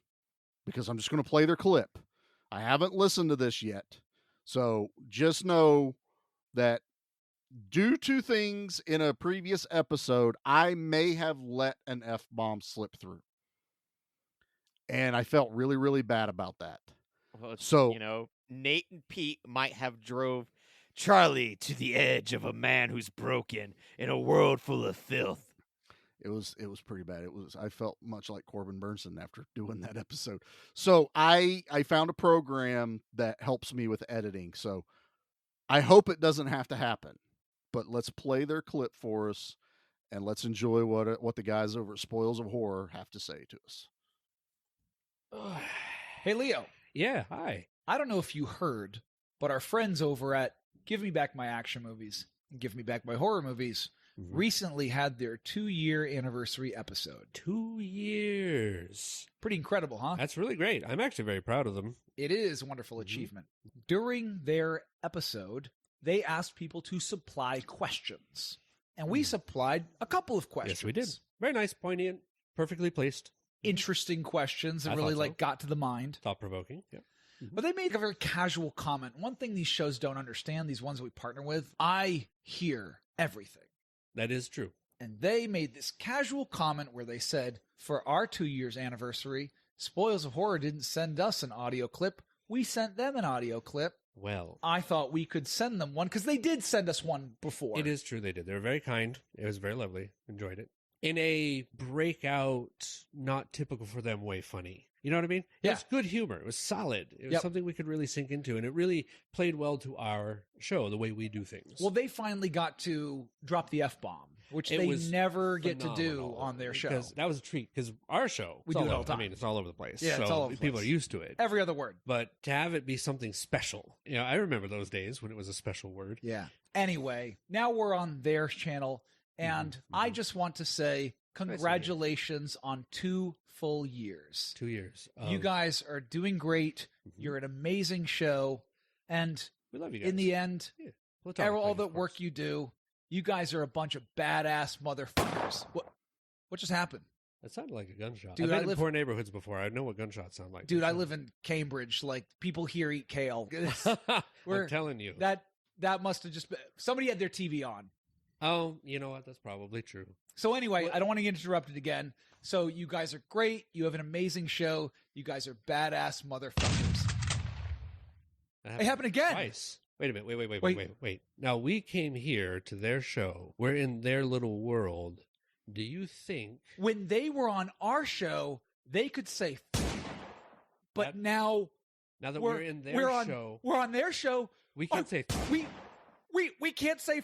because I'm just going to play their clip. I haven't listened to this yet. So just know that due to things in a previous episode, I may have let an F-bomb slip through. And I felt really, really bad about that. Well, So, Nate and Pete might have drove Charlie to the edge of a man who's broken in a world full of filth. it was pretty bad. I felt much like Corbin Burnson after doing that episode. So I found a program that helps me with editing. So I hope it doesn't have to happen. But let's play their clip for us, and let's enjoy what the guys over at Spoils of Horror have to say to us. Hey, Leo. Yeah, hi. I don't know if you heard, but our friends over at Give Me Back My Action Movies and Give Me Back My Horror Movies recently had their 2-year anniversary episode. 2 years. Pretty incredible, huh? That's really great. I'm actually very proud of them. It is a wonderful achievement. During their episode, they asked people to supply questions. And we supplied a couple of questions. Yes, we did. Very nice, poignant, perfectly placed. Interesting questions that I really thought so. got to the mind. Thought-provoking, yeah. But they made a very casual comment. One thing these shows don't understand, these ones we partner with, I hear everything. That is true. And they made this casual comment where they said, for our 2 years anniversary, Spoils of Horror didn't send us an audio clip. We sent them an audio clip. Well, I thought we could send them one because they did send us one before. it is true they did. They were very kind. It was very lovely. Enjoyed it. In a breakout, not typical for them way funny. You know what I mean? Yeah. It was good humor. It was solid. It was something we could really sink into, and it really played well to our show, the way we do things. Well, they finally got to drop the F-bomb, which It they was never get to do phenomenal, on their show. because that was a treat. Because our show, We it's do it all over- the time. I mean, it's all over the place. Yeah, so it's all over the people place. are used to it. Every other word. But to have it be something special, I remember those days when it was a special word. Yeah. Anyway, now we're on their channel, and I just want to say congratulations on 2 full years. 2 years. You guys are doing great. You're an amazing show. And we love you guys. in the end, Yeah. Platonic all ladies, the of work course. you do, you guys are a bunch of badass motherfuckers. What just happened? That sounded like a gunshot. Dude, I've I been live- in poor neighborhoods before. I know what gunshots sound like. Dude, I live in Cambridge. Like, people here eat kale. I'm telling you. That must have just been... Somebody had their TV on. Oh, you know what? That's probably true. So anyway, I don't want to get interrupted again. So you guys are great. You have an amazing show. You guys are badass motherfuckers. That It happened again. Twice. Wait a minute. Wait. Now, we came here to their show. We're in their little world. Do you think... When they were on our show, they could say, but That- now Now that we're in their show, we're on their show. we can't say... We can't say.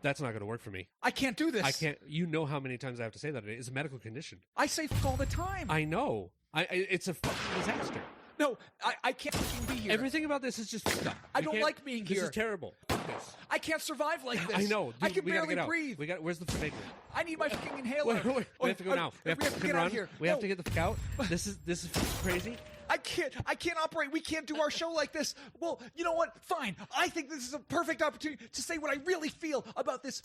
That's not going to work for me. I can't do this. I can't... You know how many times I have to say that. It's a medical condition. I say all the time. I know. It's a fucking disaster. No, I can't fucking be here. Everything about this is just fucked up. I We don't can't- like being This here. is terrible. Fuck this. I can't survive like this. I know. Dude, I can we gotta barely get out. breathe. Where's the finagler? I need my fucking inhaler. We have to go now. We have to get out run. of here. We have No. to get the fuck out. This is crazy. I can't operate. We can't do our show like this. Well, you know what? Fine. I think this is a perfect opportunity to say what I really feel about this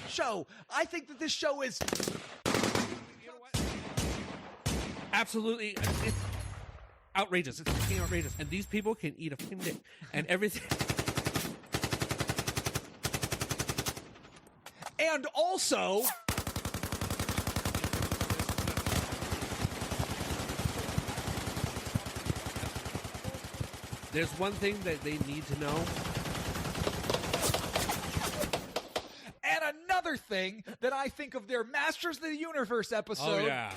show. I think that this show is... Absolutely. outrageous. It's fucking outrageous. And these people can eat a fucking dick. And everything. And also, there's one thing that they need to know. and another thing that I think of their Masters of the Universe episode. Oh, yeah.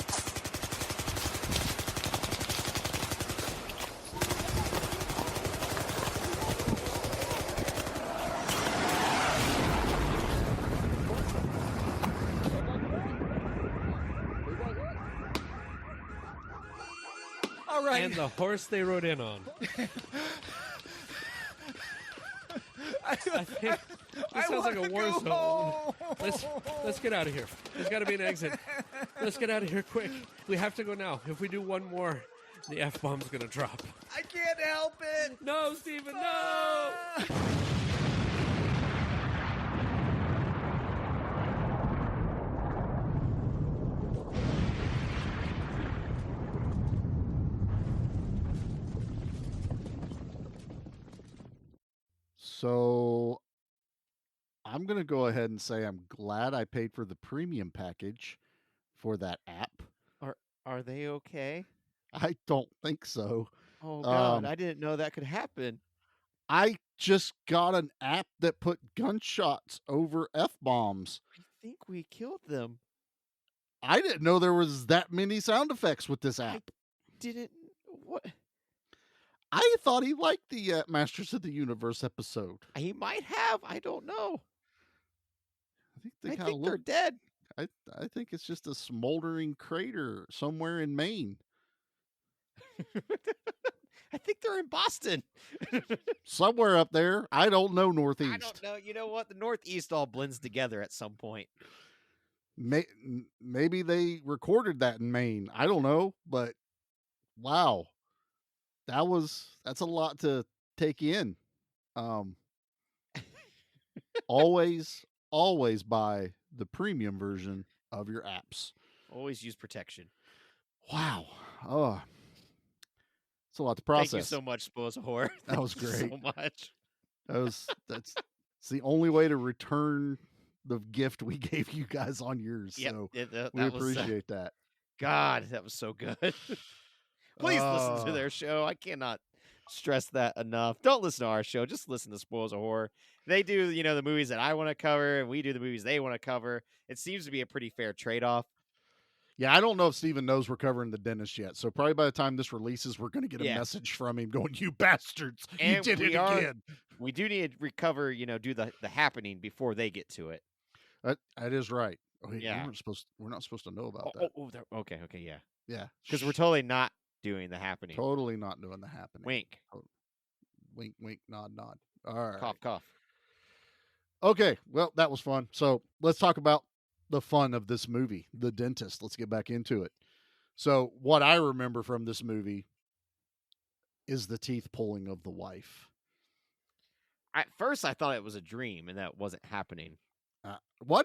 All right. And the horse they rode in on. I think this sounds like a war zone. Let's get out of here. There's got to be an exit. Let's get out of here quick. We have to go now. If we do one more, the F-bomb's going to drop. I can't help it. No, Steven, no! So I'm going to go ahead and say I'm glad I paid for the premium package for that app. Are they okay? I don't think so. Oh God, I didn't know that could happen. I just got an app that put gunshots over F-bombs. I think we killed them. I didn't know there was that many sound effects with this app. What? I thought he liked the Masters of the Universe episode. He might have. I don't know. I think they're dead. I think it's just a smoldering crater somewhere in Maine. I think they're in Boston. Somewhere up there. I don't know Northeast. I don't know. You know what? The Northeast all blends together at some point. Maybe they recorded that in Maine. I don't know, but wow. That's a lot to take in. Always buy the premium version of your apps. Always use protection. Wow. Oh, it's a lot to process. Thank you so much, Spoils of Horror. That was great. So much. That's the only way to return the gift we gave you guys on yours. Yep, So that we was, appreciate that. God, that was so good. Please listen to their show. I cannot stress that enough. Don't listen to our show. Just listen to Spoils of Horror. They do, the movies that I want to cover, and we do the movies they want to cover. It seems to be a pretty fair trade-off. Yeah, I don't know if Steven knows we're covering The Dentist yet. So probably by the time this releases, we're going to get a message from him going, "You bastards, you did it again." We do need to recover, do the happening before they get to it. That is right. Yeah. We're not supposed to know about that. Okay, yeah. Yeah. Because we're totally not doing the happening. Totally not doing the happening. Wink. Wink, wink, nod, nod. All right. Cough, cough. Okay, well, that was fun. So let's talk about the fun of this movie, The Dentist. Let's get back into it. So what I remember from this movie is the teeth pulling of the wife. At first, I thought it was a dream, and that wasn't happening. Why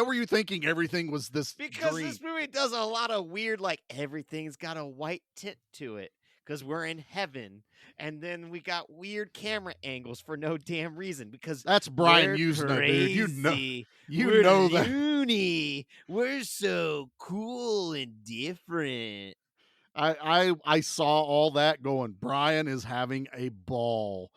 were you thinking everything was this Because dream? this movie does a lot of weird, everything's got a white tint to it. Because we're in heaven, and then we got weird camera angles for no damn reason. Because that's Brian Usna, dude. You know that. Loony. We're so cool and different. I saw all that going. Brian is having a ball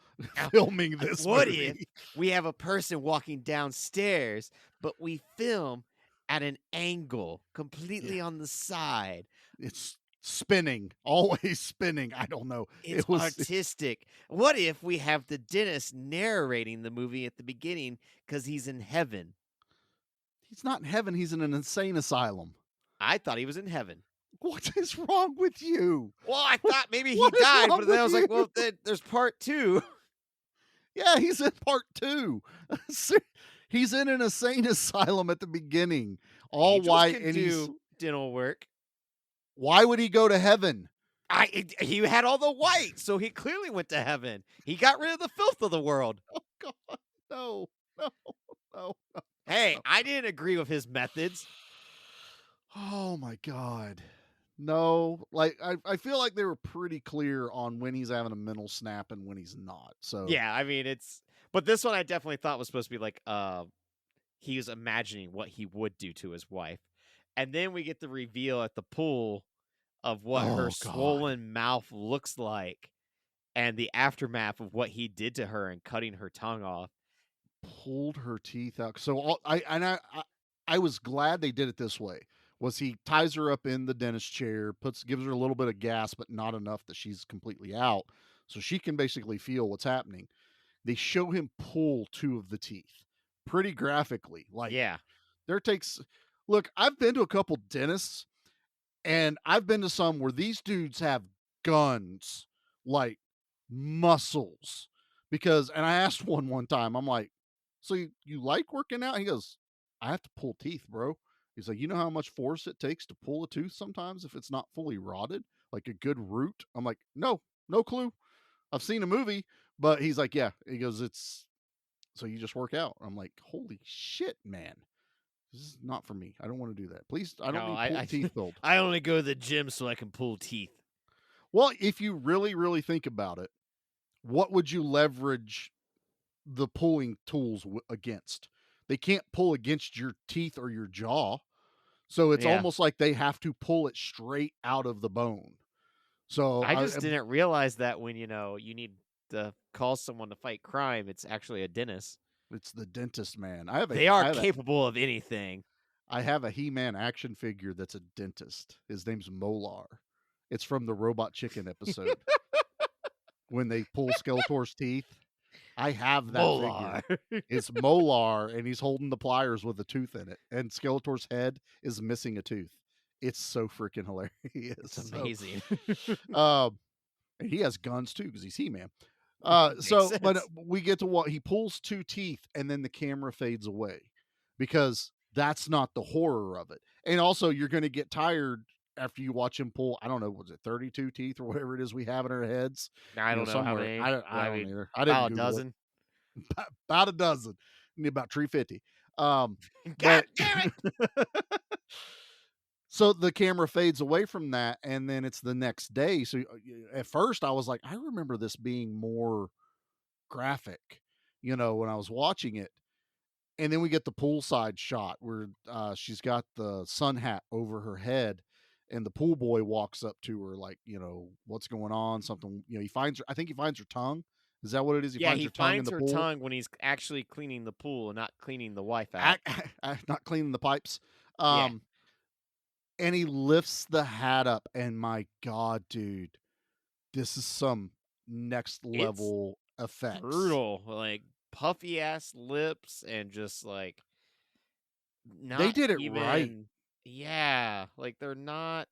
filming this. What movie. if we have a person walking downstairs, but we film at an angle completely on the side? It's spinning, always spinning. I don't know. It's artistic. What if we have the dentist narrating the movie at the beginning because he's in heaven? He's not in heaven. He's in an insane asylum. I thought he was in heaven. What is wrong with you? Well, I thought maybe he died, but then I was like, well, there's part 2. Yeah, he's in part 2. He's in an insane asylum at the beginning. All Angels white can and do dental work. Why would he go to heaven? He had all the white, so he clearly went to heaven. He got rid of the filth of the world. Oh, God. No. Hey, I didn't agree with his methods. Oh, my God. No, like I feel like they were pretty clear on when he's having a mental snap and when he's not. So Yeah, I mean but this one I definitely thought was supposed to be like he was imagining what he would do to his wife. And then we get the reveal at the pool of what her oh god, swollen mouth looks like and the aftermath of what he did to her and cutting her tongue off. pulled her teeth out. So I was glad they did it this way. Was he ties her up in the dentist chair, gives her a little bit of gas, but not enough that she's completely out, so she can basically feel what's happening. They show him pull 2 of the teeth pretty graphically. Like Yeah. there takes look, I've been to a couple dentists and I've been to some where these dudes have guns like muscles. And I asked one time, I'm like, so you like working out? He goes, I have to pull teeth, bro. He's like, you know how much force it takes to pull a tooth sometimes if it's not fully rotted, like a good root? I'm like, no clue. I've seen a movie, but he's like, yeah. He goes, it's so you just work out. I'm like, holy shit, man. This is not for me. I don't want to do that. Please, I don't No, need pulled teeth pulled. I only go to the gym so I can pull teeth. Well, if you really, really think about it, what would you leverage the pulling tools against? They can't pull against your teeth or your jaw. So it's Yeah. almost like they have to pull it straight out of the bone. So I just didn't realize that when, you need to call someone to fight crime, it's actually a dentist. It's the dentist, man. They are capable of anything. I have a He-Man action figure that's a dentist. His name's Molar. It's from the Robot Chicken episode. When they pull Skeletor's teeth. I have that Molar. figure. It's Molar, and he's holding the pliers with a tooth in it. And Skeletor's head is missing a tooth. It's so freaking hilarious. It's amazing. And he has guns too because he's He-Man. But but we get to what he pulls 2 teeth, and then the camera fades away because that's not the horror of it. And also, you're going to get tired after you watch him pull. I don't know, was it 32 teeth or whatever it is we have in our heads? I don't know how many. I don't either. I about didn't a Google dozen. it. About a dozen. About 350. God damn it! So the camera fades away from that, and then it's the next day. So at first I was like, I remember this being more graphic, when I was watching it. And then we get the poolside shot where she's got the sun hat over her head, and the pool boy walks up to her like, what's going on? Something, he finds her. I think he finds her tongue. Is that what it is? He finds her tongue when he's actually cleaning the pool and not cleaning the wife out. Not cleaning the pipes. Yeah. And he lifts the hat up, and my God, dude, this is some next level effects. Brutal, like puffy ass lips and just like not. They did it even, right. Yeah, like they're not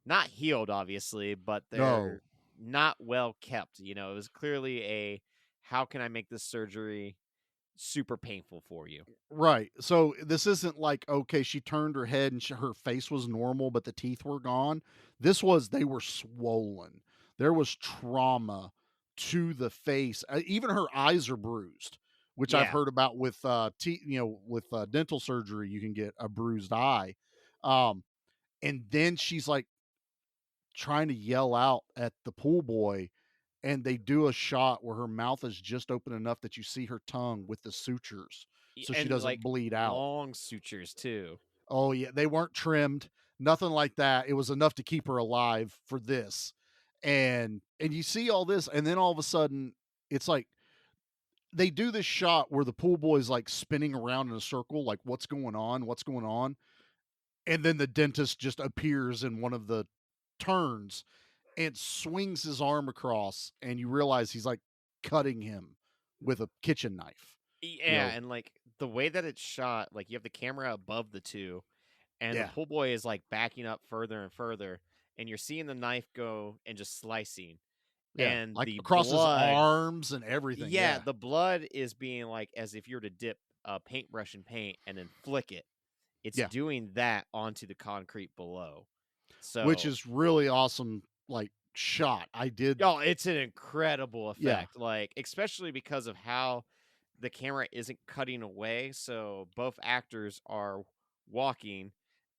not healed, obviously, but they're not well kept. It was clearly a how can I make this surgery super painful for you? Right. So this isn't like, okay, she turned her head and her face was normal, but the teeth were gone. They were swollen. There was trauma to the face. Even her eyes are bruised, which I've heard about with dental surgery. You can get a bruised eye. And then she's like trying to yell out at the pool boy, and they do a shot where her mouth is just open enough that you see her tongue with the sutures, so she doesn't bleed out. Long sutures too. Oh yeah, they weren't trimmed, nothing like that. It was enough to keep her alive for this. And you see all this, and then all of a sudden it's like they do this shot where the pool boy is like spinning around in a circle, like what's going on? And then the dentist just appears in one of the turns and swings his arm across, and you realize he's like cutting him with a kitchen knife. Yeah, and like the way that it's shot, like you have the camera above the two, and the pool boy is like backing up further and further, and you're seeing the knife go and just slicing. Yeah, and like the across blood, his arms and everything. Yeah, the blood is being like as if you were to dip a paintbrush in paint and then flick it. It's doing that onto the concrete below. So, which is really awesome, like shot. Oh, it's an incredible effect. Like, especially because of how the camera isn't cutting away. So both actors are walking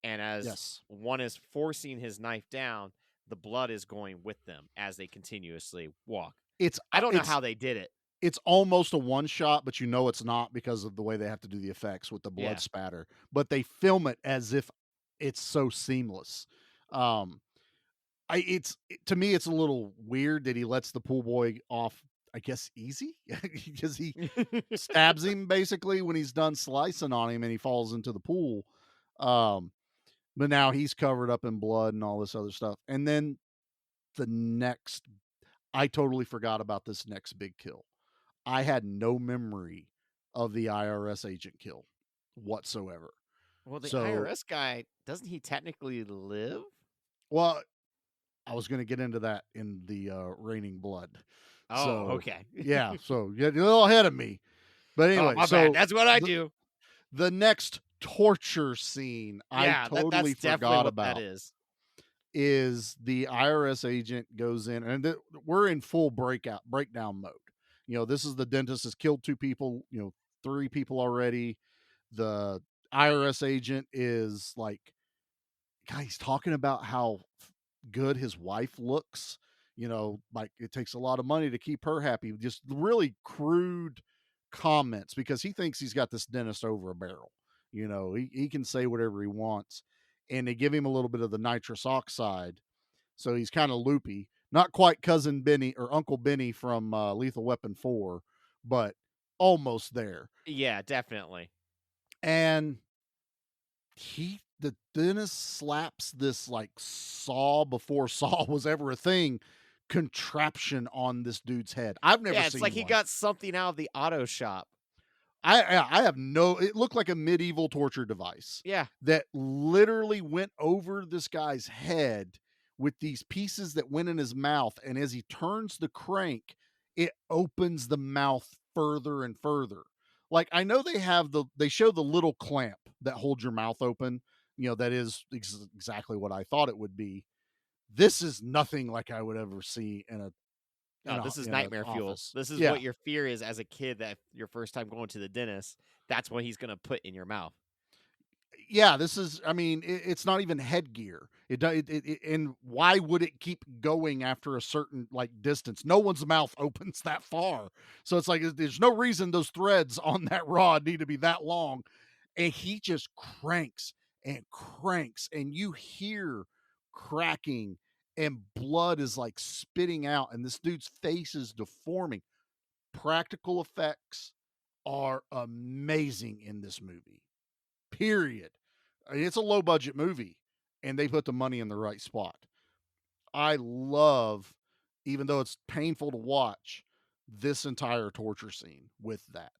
And as one is forcing his knife down, the blood is going with them as they continuously walk. I don't know how they did it. It's almost a one shot, but you know it's not because of the way they have to do the effects with the blood spatter. But they film it as if it's so seamless. To me, it's a little weird that he lets the pool boy off, I guess, easy because he stabs him basically when he's done slicing on him and he falls into the pool. But now he's covered up in blood and all this other stuff. And then I totally forgot about this next big kill. I had no memory of the IRS agent kill whatsoever. Well, the IRS guy, doesn't he technically live? Well, I was going to get into that in the Raining Blood. Oh, okay. Yeah, so you're a little ahead of me. But anyway, my bad. That's what I do. The next torture scene I totally forgot about. That is the IRS agent goes in, and we're in full breakdown mode. This is the dentist has killed 2 people, 3 people already. The IRS agent is like, he's talking about how good his wife looks. Like it takes a lot of money to keep her happy. Just really crude comments because he thinks he's got this dentist over a barrel. He can say whatever he wants. And they give him a little bit of the nitrous oxide. So he's kind of loopy. Not quite Cousin Benny or Uncle Benny from Lethal Weapon 4, but almost there. Yeah, definitely. And the dentist slaps this like saw before saw was ever a thing contraption on this dude's head. I've never seen it's like one. He got something out of the auto shop. I have it looked like a medieval torture device. Yeah. That literally went over this guy's head with these pieces that went in his mouth. And as he turns the crank, it opens the mouth further and further. Like I know they show the little clamp that holds your mouth open. That is exactly what I thought it would be. This is nothing like I would ever see in a No, this is nightmare fuel. This is what your fear is as a kid, that your first time going to the dentist, that's what he's going to put in your mouth. Yeah, this is, it's not even headgear. And why would it keep going after a certain distance? No one's mouth opens that far. So it's like, there's no reason those threads on that rod need to be that long. And he just cranks and cranks and you hear cracking and blood is like spitting out and this dude's face is deforming. Practical effects are amazing in this movie. Period. It's a low budget movie and they put the money in the right spot. I love, even though it's painful to watch, this entire torture scene with that.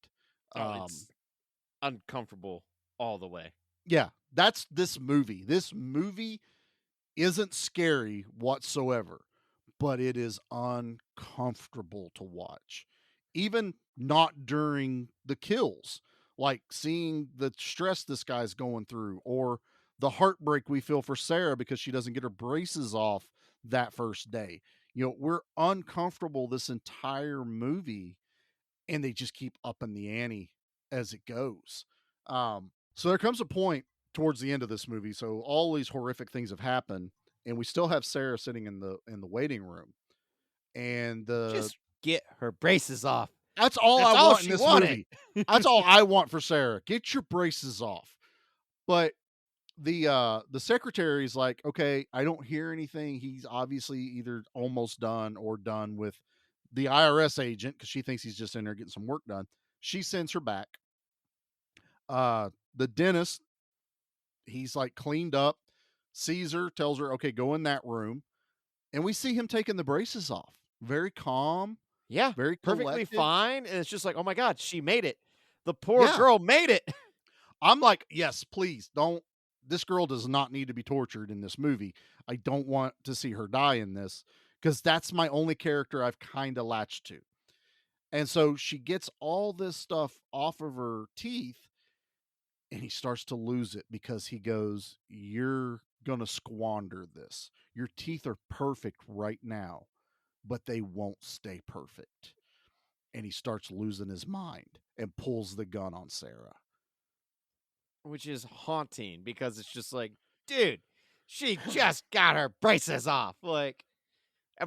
It's uncomfortable all the way. Yeah, that's this movie. This movie isn't scary whatsoever, but it is uncomfortable to watch. Even not during the kills, like seeing the stress this guy's going through or the heartbreak we feel for Sarah because she doesn't get her braces off that first day. We're uncomfortable this entire movie and they just keep upping the ante as it goes. So there comes a point towards the end of this movie. So all these horrific things have happened and we still have Sarah sitting in the waiting room and just get her braces off. That's all I want in this movie. That's all I want for Sarah. Get your braces off. But the secretary's like, okay, I don't hear anything. He's obviously either almost done or done with the IRS agent because she thinks he's just in there getting some work done. She sends her back. The dentist, he's like cleaned up, sees her, tells her, okay, go in that room. And we see him taking the braces off. Very calm. Yeah. Very perfectly collected. fine. And it's just like, oh my God, she made it. The poor girl made it. I'm like, yes, please don't. This girl does not need to be tortured in this movie. I don't want to see her die in this because that's my only character I've kind of latched to. And so she gets all this stuff off of her teeth and he starts to lose it because he goes, you're going to squander this. Your teeth are perfect right now, but they won't stay perfect. And he starts losing his mind and pulls the gun on Sarah. Which is haunting because it's just like, dude, she just got her braces off. But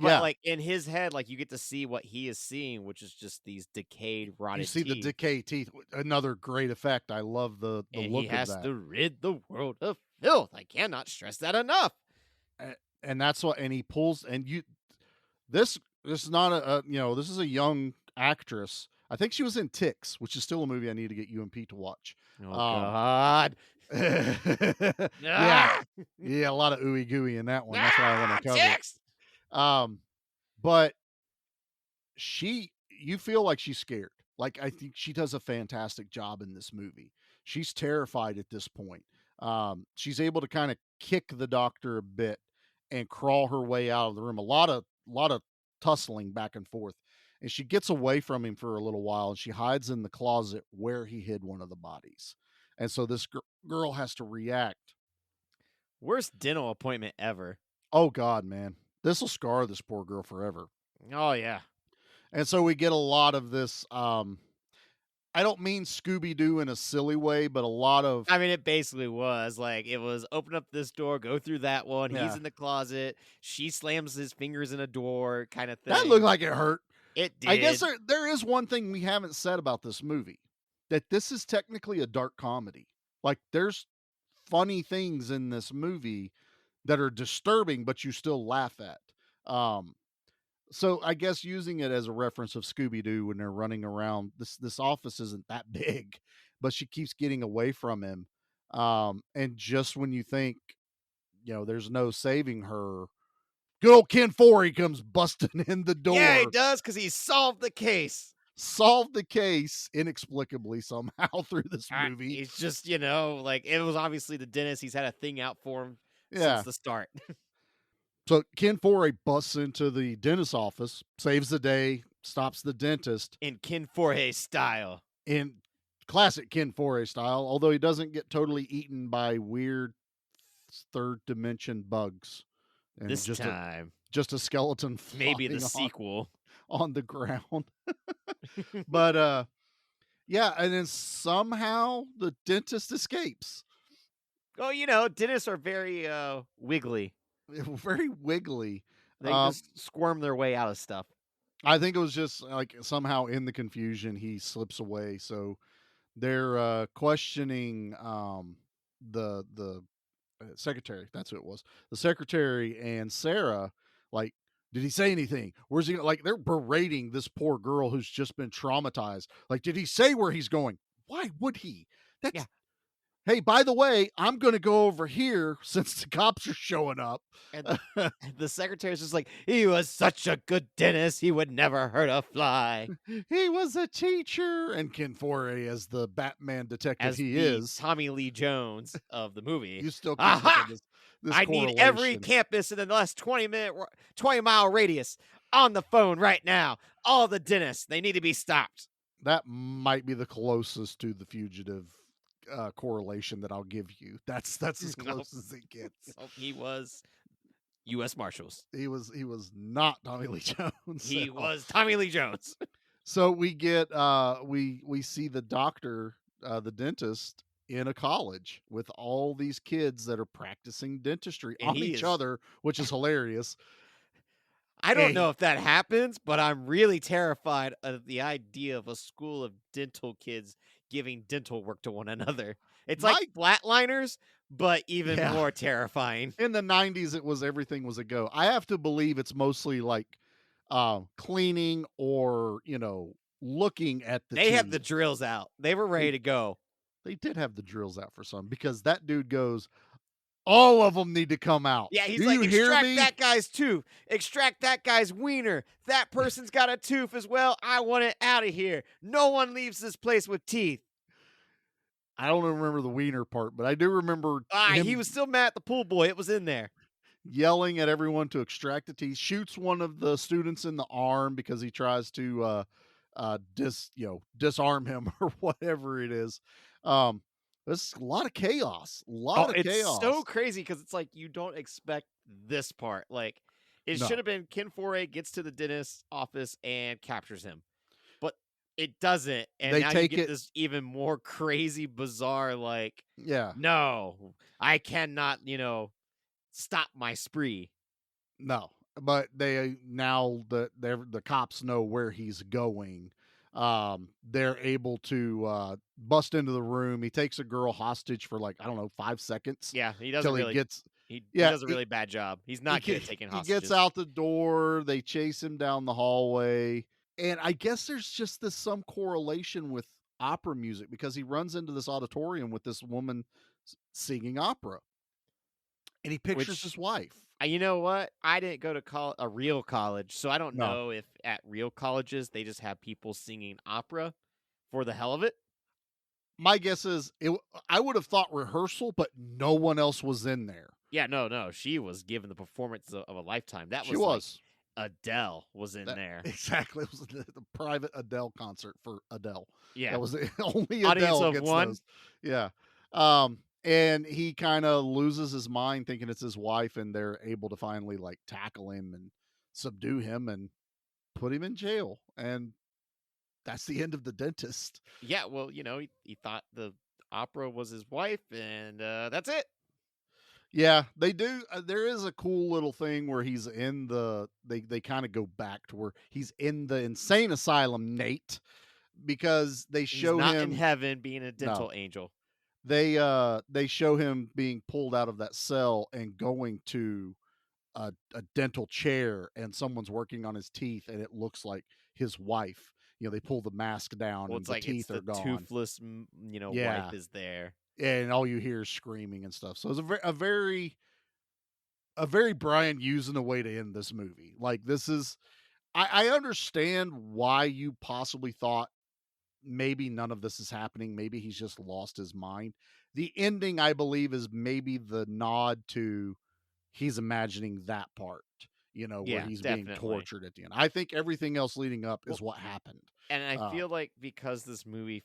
Yeah. like in his head, like you get to see what he is seeing, which is just these decayed, rotted You see the teeth. decayed teeth. Another great effect. I love the And look he has of that. to rid the world of filth. I cannot stress that enough. And that's what, and he pulls, and this is not this is a young actress. I think she was in Ticks, which is still a movie I need to get you and Pete to watch. Oh God. Yeah. Yeah, a lot of ooey gooey in that one. That's why I want to cover Ticks! it. But you feel like she's scared. Like, I think she does a fantastic job in this movie. She's terrified at this point. She's able to kind of kick the doctor a bit and crawl her way out of the room. A lot of tussling back and forth. And she gets away from him for a little while, and she hides in the closet where he hid one of the bodies. And so this girl has to react. Worst dental appointment ever. Oh God, man. This will scar this poor girl forever. Oh yeah. And so we get a lot of this, I don't mean Scooby-Doo in a silly way, but a lot of... I mean, it basically was. Like, it was open up this door, go through that one. Yeah. He's in the closet. She slams his fingers in a door kind of thing. That looked like it hurt. It did. I guess there is one thing we haven't said about this movie, that this is technically a dark comedy. Like, there's funny things in this movie that are disturbing, but you still laugh at. So I guess using it as a reference of Scooby-Doo when they're running around, this office isn't that big, but she keeps getting away from him. And just when you think, there's no saving her, good old Ken Foree comes busting in the door. Yeah, he does, because he solved the case. Solved the case inexplicably somehow through this movie. It's just, like, it was obviously the dentist. He's had a thing out for him Yeah. since the start. So Ken Foree busts into the dentist's office, saves the day, stops the dentist. In Ken Foree style. In classic Ken Foree style, although he doesn't get totally eaten by weird third dimension bugs. And This time. Just a skeleton Maybe the sequel. On the ground. But yeah, and then somehow the dentist escapes. Oh, dentists are very wiggly. Very wiggly. They just squirm their way out of stuff. I think it was just like somehow in the confusion he slips away. So they're questioning the secretary. That's who it was. The secretary and Sarah, like, did he say anything? Where's he? Like, they're berating this poor girl who's just been traumatized. Like, did he say where he's going? Why would he? That's... Hey, by the way, I'm going to go over here since the cops are showing up. And the secretary's just like, he was such a good dentist, he would never hurt a fly. He was a teacher. And Ken Foree, as the Batman detective as he the is. Tommy Lee Jones of the movie. You still can't look at this I need every campus in the last 20-mile radius on the phone right now. All the dentists, they need to be stopped. That might be the closest to the fugitive correlation that I'll give you. That's as close as it gets. He was U.S. Marshals. He was not Tommy Lee Jones. He was Tommy Lee Jones. So we get we see the doctor, the dentist, in a college with all these kids that are practicing dentistry on each other, which is hilarious. I don't know if that happens, but I'm really terrified of the idea of a school of dental kids giving dental work to one another. It's like Flatliners, but even more terrifying. In the 90s, it was everything was a go. I have to believe it's mostly like cleaning or, looking at the They have the drills out. They were ready to go. They did have the drills out for some, because that dude goes, all of them need to come out. Yeah, he's like, extract that guy's tooth. Extract that guy's wiener. That person's got a tooth as well. I want it out of here. No one leaves this place with teeth. I don't remember the wiener part, but I do remember he was still mad at the pool boy. It was in there. Yelling at everyone to extract the teeth. Shoots one of the students in the arm because he tries to disarm him or whatever it is. There's a lot of chaos. It's chaos. So crazy because it's like you don't expect this part. Like, it should have been Ken Foree gets to the dentist's office and captures him. But It doesn't, and They now you take get it. this even more crazy, bizarre, like, Yeah. no, I cannot, stop my spree. No, but they now that the cops know where he's going, they're able to bust into the room. He takes a girl hostage for like I don't know 5 seconds Yeah, he doesn't till he really. gets. He Yeah, does a really bad job. He's he, not good at taking he hostages. gets out the door. They chase him down the hallway, and I guess there's just some correlation with opera music because he runs into this auditorium with this woman singing opera, and he pictures his wife. You know what? I didn't go to a real college, so I don't No. know if at real colleges they just have people singing opera for the hell of it. My guess is I would have thought rehearsal, but no one else was in there. Yeah, no. She was given the performance of a lifetime. That She was was. like Adele was in there. Exactly. It was the private Adele concert for Adele. Yeah. That was the only Audience Adele of gets one. those. Yeah. And he kind of loses his mind thinking it's his wife, and they're able to finally like tackle him and subdue him and put him in jail. And that's the end of The Dentist. Yeah, well, he thought the opera was his wife, and that's it. Yeah, they do. There is a cool little thing where he's in they kind of go back to where he's in the insane asylum, Nate, because they show He's not him in heaven being a dental angel. They show him being pulled out of that cell and going to a dental chair, and someone's working on his teeth, and it looks like his wife. They pull the mask down, Well, and it's the like teeth it's are the gone. toothless, wife is there. And all you hear is screaming and stuff. So it's a very Brian using a way to end this movie. Like this is, I understand why you possibly thought maybe none of this is happening. Maybe he's just lost his mind. The ending, I believe, is maybe the nod to he's imagining that part, where he's being tortured at the end. I think everything else leading up is what happened. And I feel like because this movie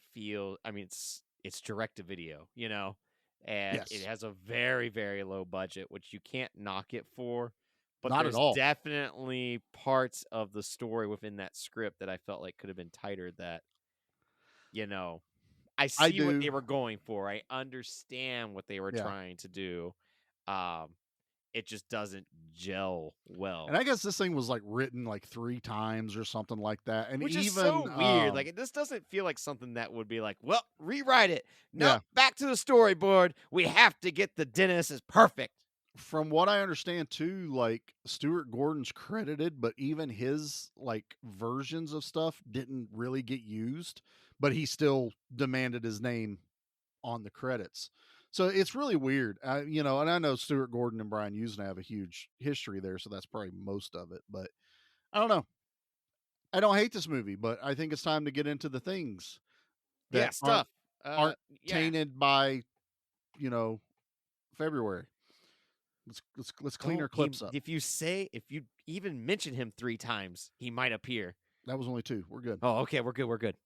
it's direct to video, and Yes. it has a very, very low budget, which you can't knock it for. But Not there's at all. definitely parts of the story within that script that I felt like could have been tighter that, I see what they were going for. I understand what they were trying to do. It just doesn't gel well. And I guess this thing was like written like 3 times or something like that. And which even, is so weird. Like this doesn't feel like something that would be like, well, rewrite it. No, back to the storyboard. We have to get the dentist is perfect. From what I understand too, like Stuart Gordon's credited, but even his like versions of stuff didn't really get used, but he still demanded his name on the credits. So it's really weird. And I know Stuart Gordon and Brian Usna have a huge history there, so that's probably most of it, but I don't know. I don't hate this movie, but I think it's time to get into the things that aren't tainted by, February. Let's clean our clips up. If you even mention him 3 times, he might appear. That was only 2. We're good. Oh, okay, we're good. We're good.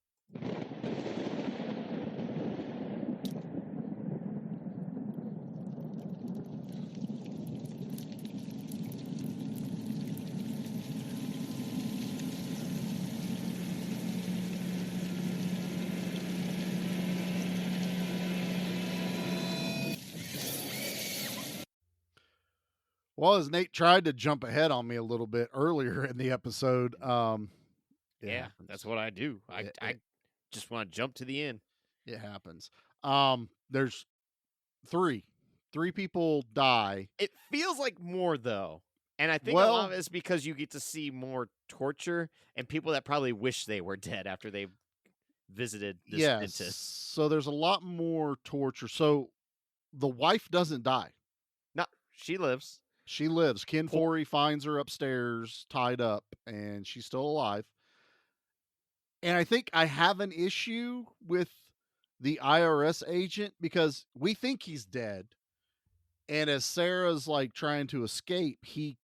Well, as Nate tried to jump ahead on me a little bit earlier in the episode, that's what I do. I just want to jump to the end. It happens. There's 3 people die. It feels like more though, and I think a lot of it is because you get to see more torture and people that probably wish they were dead after they visited this dentist. So there's a lot more torture. So the wife doesn't die. No, she lives. She lives. Ken Foree finds her upstairs, tied up, and she's still alive. And I think I have an issue with the IRS agent because we think he's dead. And as Sarah's like trying to escape, he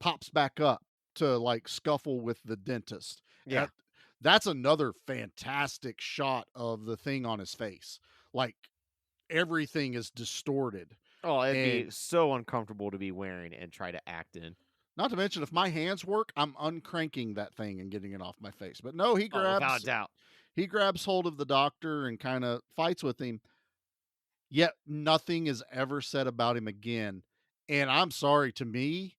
pops back up to like scuffle with the dentist. Yeah. That's another fantastic shot of the thing on his face. Like everything is distorted. Oh, it'd be so uncomfortable to be wearing and try to act in. Not to mention, if my hands work, I'm uncranking that thing and getting it off my face. But no, without a doubt. he grabs hold of the doctor and kind of fights with him. Yet nothing is ever said about him again. And I'm sorry, to me,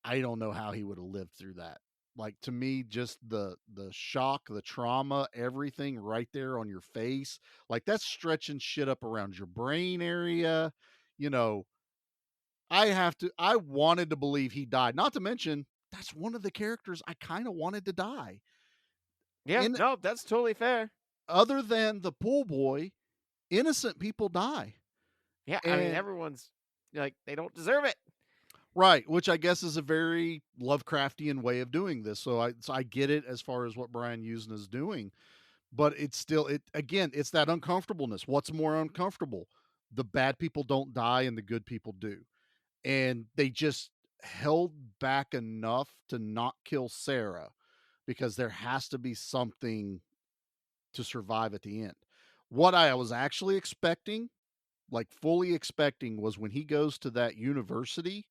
I don't know how he would have lived through that. Like, to me, just the shock, the trauma, everything right there on your face, like that's stretching shit up around your brain area. You know, I wanted to believe he died. Not to mention, that's one of the characters I kind of wanted to die. Yeah, no, that's totally fair. Other than the pool boy, innocent people die. Yeah, I mean, everyone's like, they don't deserve it. Right, which I guess is a very Lovecraftian way of doing this. So I get it as far as what Brian Usna is doing, but it's still it's that uncomfortableness. What's more uncomfortable? The bad people don't die and the good people do. And they just held back enough to not kill Sarah because there has to be something to survive at the end. What I was actually expecting, like fully expecting, was when he goes to that university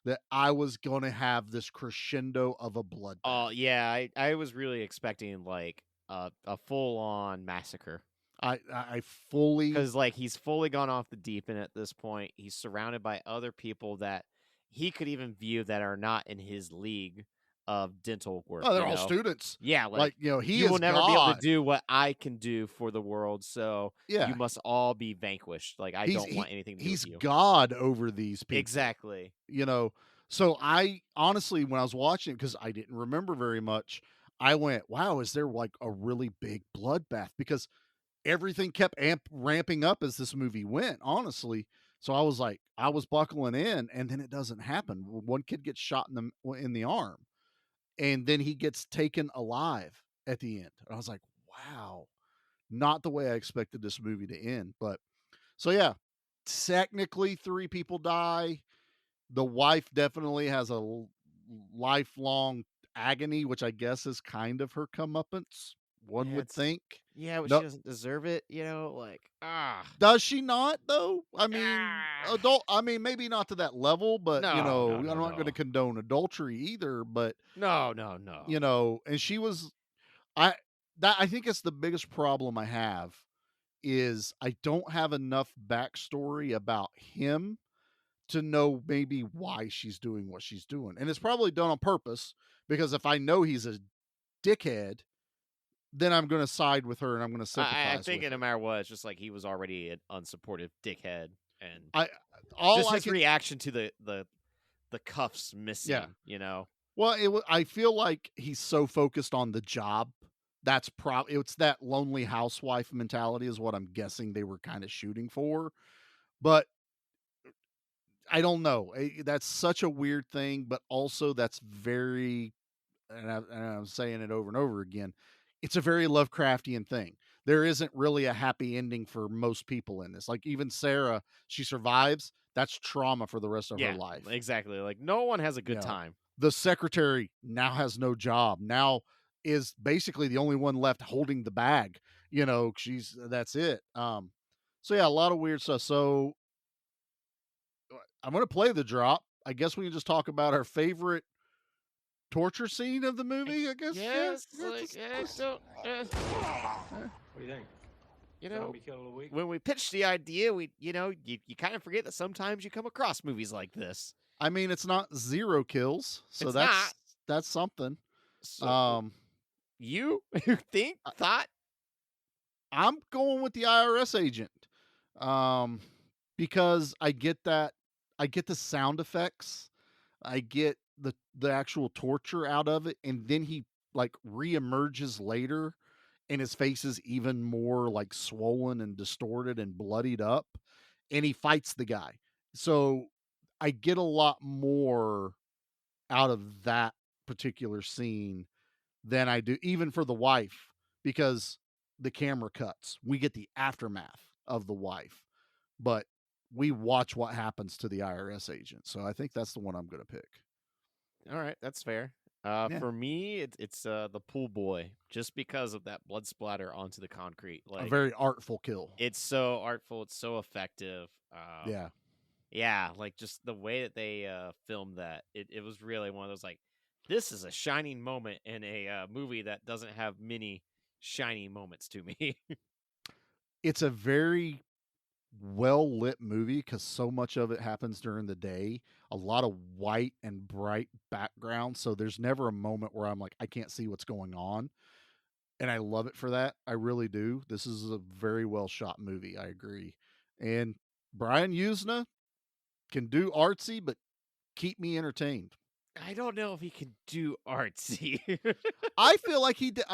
that I was going to have this crescendo of a bloodbath. Oh, yeah, I was really expecting like a full on massacre. I fully, because like he's fully gone off the deep end at this point. He's surrounded by other people that he could even view that are not in his league of dental work. Oh, they're all students. Yeah, like you know, you will never be able to do what I can do for the world. So yeah, you must all be vanquished. Like I don't want anything to do with you. He's God over these people. Exactly. You know, so I honestly, when I was watching it, because I didn't remember very much, I went, wow, is there like a really big bloodbath? Because everything kept ramping up as this movie went, honestly. So I was like, I was buckling in, and then it doesn't happen. One kid gets shot in the arm, and then he gets taken alive at the end. And I was like, wow, not the way I expected this movie to end. But so yeah, technically 3 people die. The wife definitely has a lifelong agony, which I guess is kind of her comeuppance, one would think. Yeah, but she doesn't deserve it, like, Does she not, though? I mean, maybe not to that level, but, I'm not going to condone adultery either, but. No. And she was, I think it's the biggest problem I have is I don't have enough backstory about him to know maybe why she's doing what she's doing. And it's probably done on purpose, because if I know he's a dickhead, then I'm going to side with her and I'm going to sympathize. I think with no her. maure what, it's just like he was already an unsupportive dickhead, and his reaction to the cuffs missing. Well, I feel like he's so focused on the job. That's it's that lonely housewife mentality is what I'm guessing they were kind of shooting for. But I don't know. That's such a weird thing, but also that's very, and I'm saying it over and over again, it's a very Lovecraftian thing. There isn't really a happy ending for most people in this. Like even Sarah, she survives. That's trauma for the rest of her life. Exactly. Like no one has a good time. The secretary now has no job. Now is basically the only one left holding the bag. That's it. So yeah, a lot of weird stuff. So I'm going to play the drop. I guess we can just talk about our favorite torture scene of the movie, I guess. Yes. What do you think? When we pitched the idea, you kind of forget that sometimes you come across movies like this. I mean, it's not 0 kills, so that's something. So, you thought? I'm going with the IRS agent. Because I get that. I get the sound effects. I get the actual torture out of it, and then he like reemerges later, and his face is even more like swollen and distorted and bloodied up, and he fights the guy. So I get a lot more out of that particular scene than I do even for the wife, because the camera cuts. We get the aftermath of the wife, but we watch what happens to the IRS agent. So I think that's the one I'm going to pick. All right, that's fair. For me, it's the pool boy, just because of that blood splatter onto the concrete. Like a very artful kill. It's so artful. It's so effective. Yeah. Yeah, like just the way that they filmed that, it was really one of those like, this is a shining moment in a movie that doesn't have many shining moments to me. It's a very well lit movie because so much of it happens during the day. A lot of white and bright background, so there's never a moment where I'm like, I can't see what's going on, and I love it for that. I really do. This is a very well shot movie. I agree, and Brian Usna can do artsy, but keep me entertained. I don't know if he can do artsy. I feel like he did.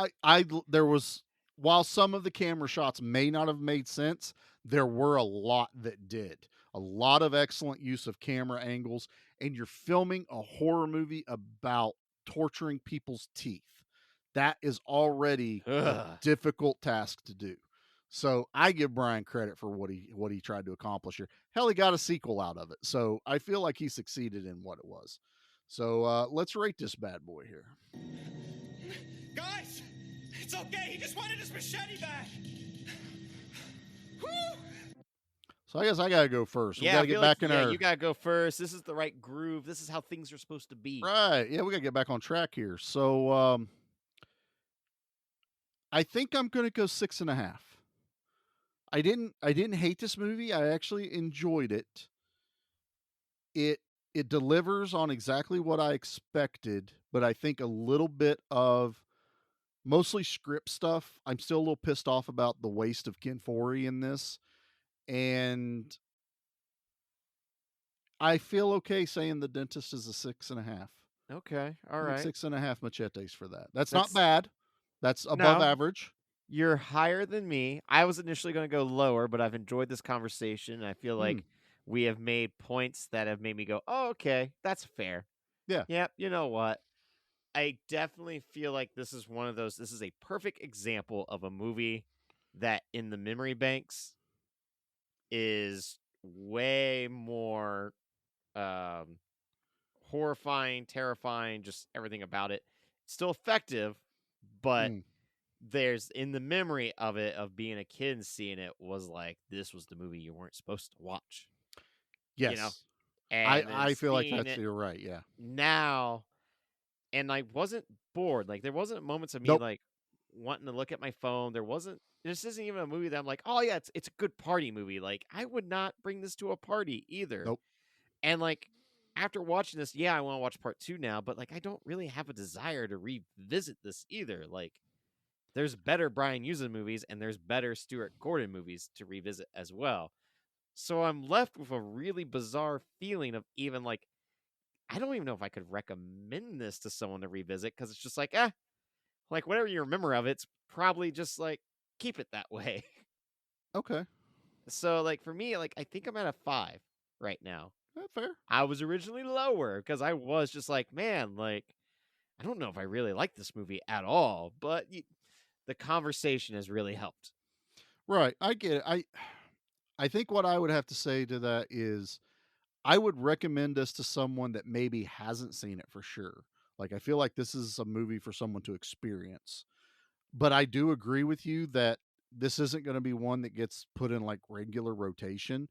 There was, while some of the camera shots may not have made sense, there were a lot that did. A lot of excellent use of camera angles, and you're filming a horror movie about torturing people's teeth. That is already a difficult task to do. So I give Brian credit for what he tried to accomplish here. Hell, he got a sequel out of it. So I feel like he succeeded in what it was. So let's rate this bad boy here. Guys, it's okay. He just wanted his machete back. Whew. So I guess I gotta go first. We Yeah, gotta get back in our. you gotta go first. This is the right groove. This is how things are supposed to be. Right. Yeah, we gotta get back on track here. So I think I'm gonna go 6.5. I didn't hate this movie. I actually enjoyed it. It delivers on exactly what I expected, but I think a little bit of mostly script stuff. I'm still a little pissed off about the waste of Ken Foree in this. And I feel okay saying The Dentist is a 6.5. Okay, all right. 6.5 machetes for that. That's not bad. That's above average. You're higher than me. I was initially going to go lower, but I've enjoyed this conversation. I feel like we have made points that have made me go, oh, okay, that's fair. Yeah. Yep, you know what? I definitely feel like this is one of those. This is a perfect example of a movie that in the memory banks is way more horrifying, terrifying, just everything about it. Still effective, but there's in the memory of it, of being a kid and seeing it, was like, this was the movie you weren't supposed to watch. Yes. You know? And I feel like that's you're right. Yeah. Now, and I wasn't bored. Like, there wasn't moments of me like wanting to look at my phone. This isn't even a movie that I'm like, oh yeah, it's a good party movie. Like, I would not bring this to a party either. Nope. And like, after watching this, yeah, I want to watch part 2 now, but like, I don't really have a desire to revisit this either. Like, there's better Brian Usna movies and there's better Stuart Gordon movies to revisit as well. So I'm left with a really bizarre feeling of even like, I don't even know if I could recommend this to someone to revisit, because it's just like, like whatever you remember of it's probably just like, keep it that way. Okay. So like for me, like I think I'm at a 5 right now. That's fair. I was originally lower because I was just like, man, like I don't know if I really like this movie at all, but the conversation has really helped. Right. I get it. I think what I would have to say to that is I would recommend this to someone that maybe hasn't seen it for sure. Like, I feel like this is a movie for someone to experience. But I do agree with you that this isn't going to be one that gets put in like regular rotation.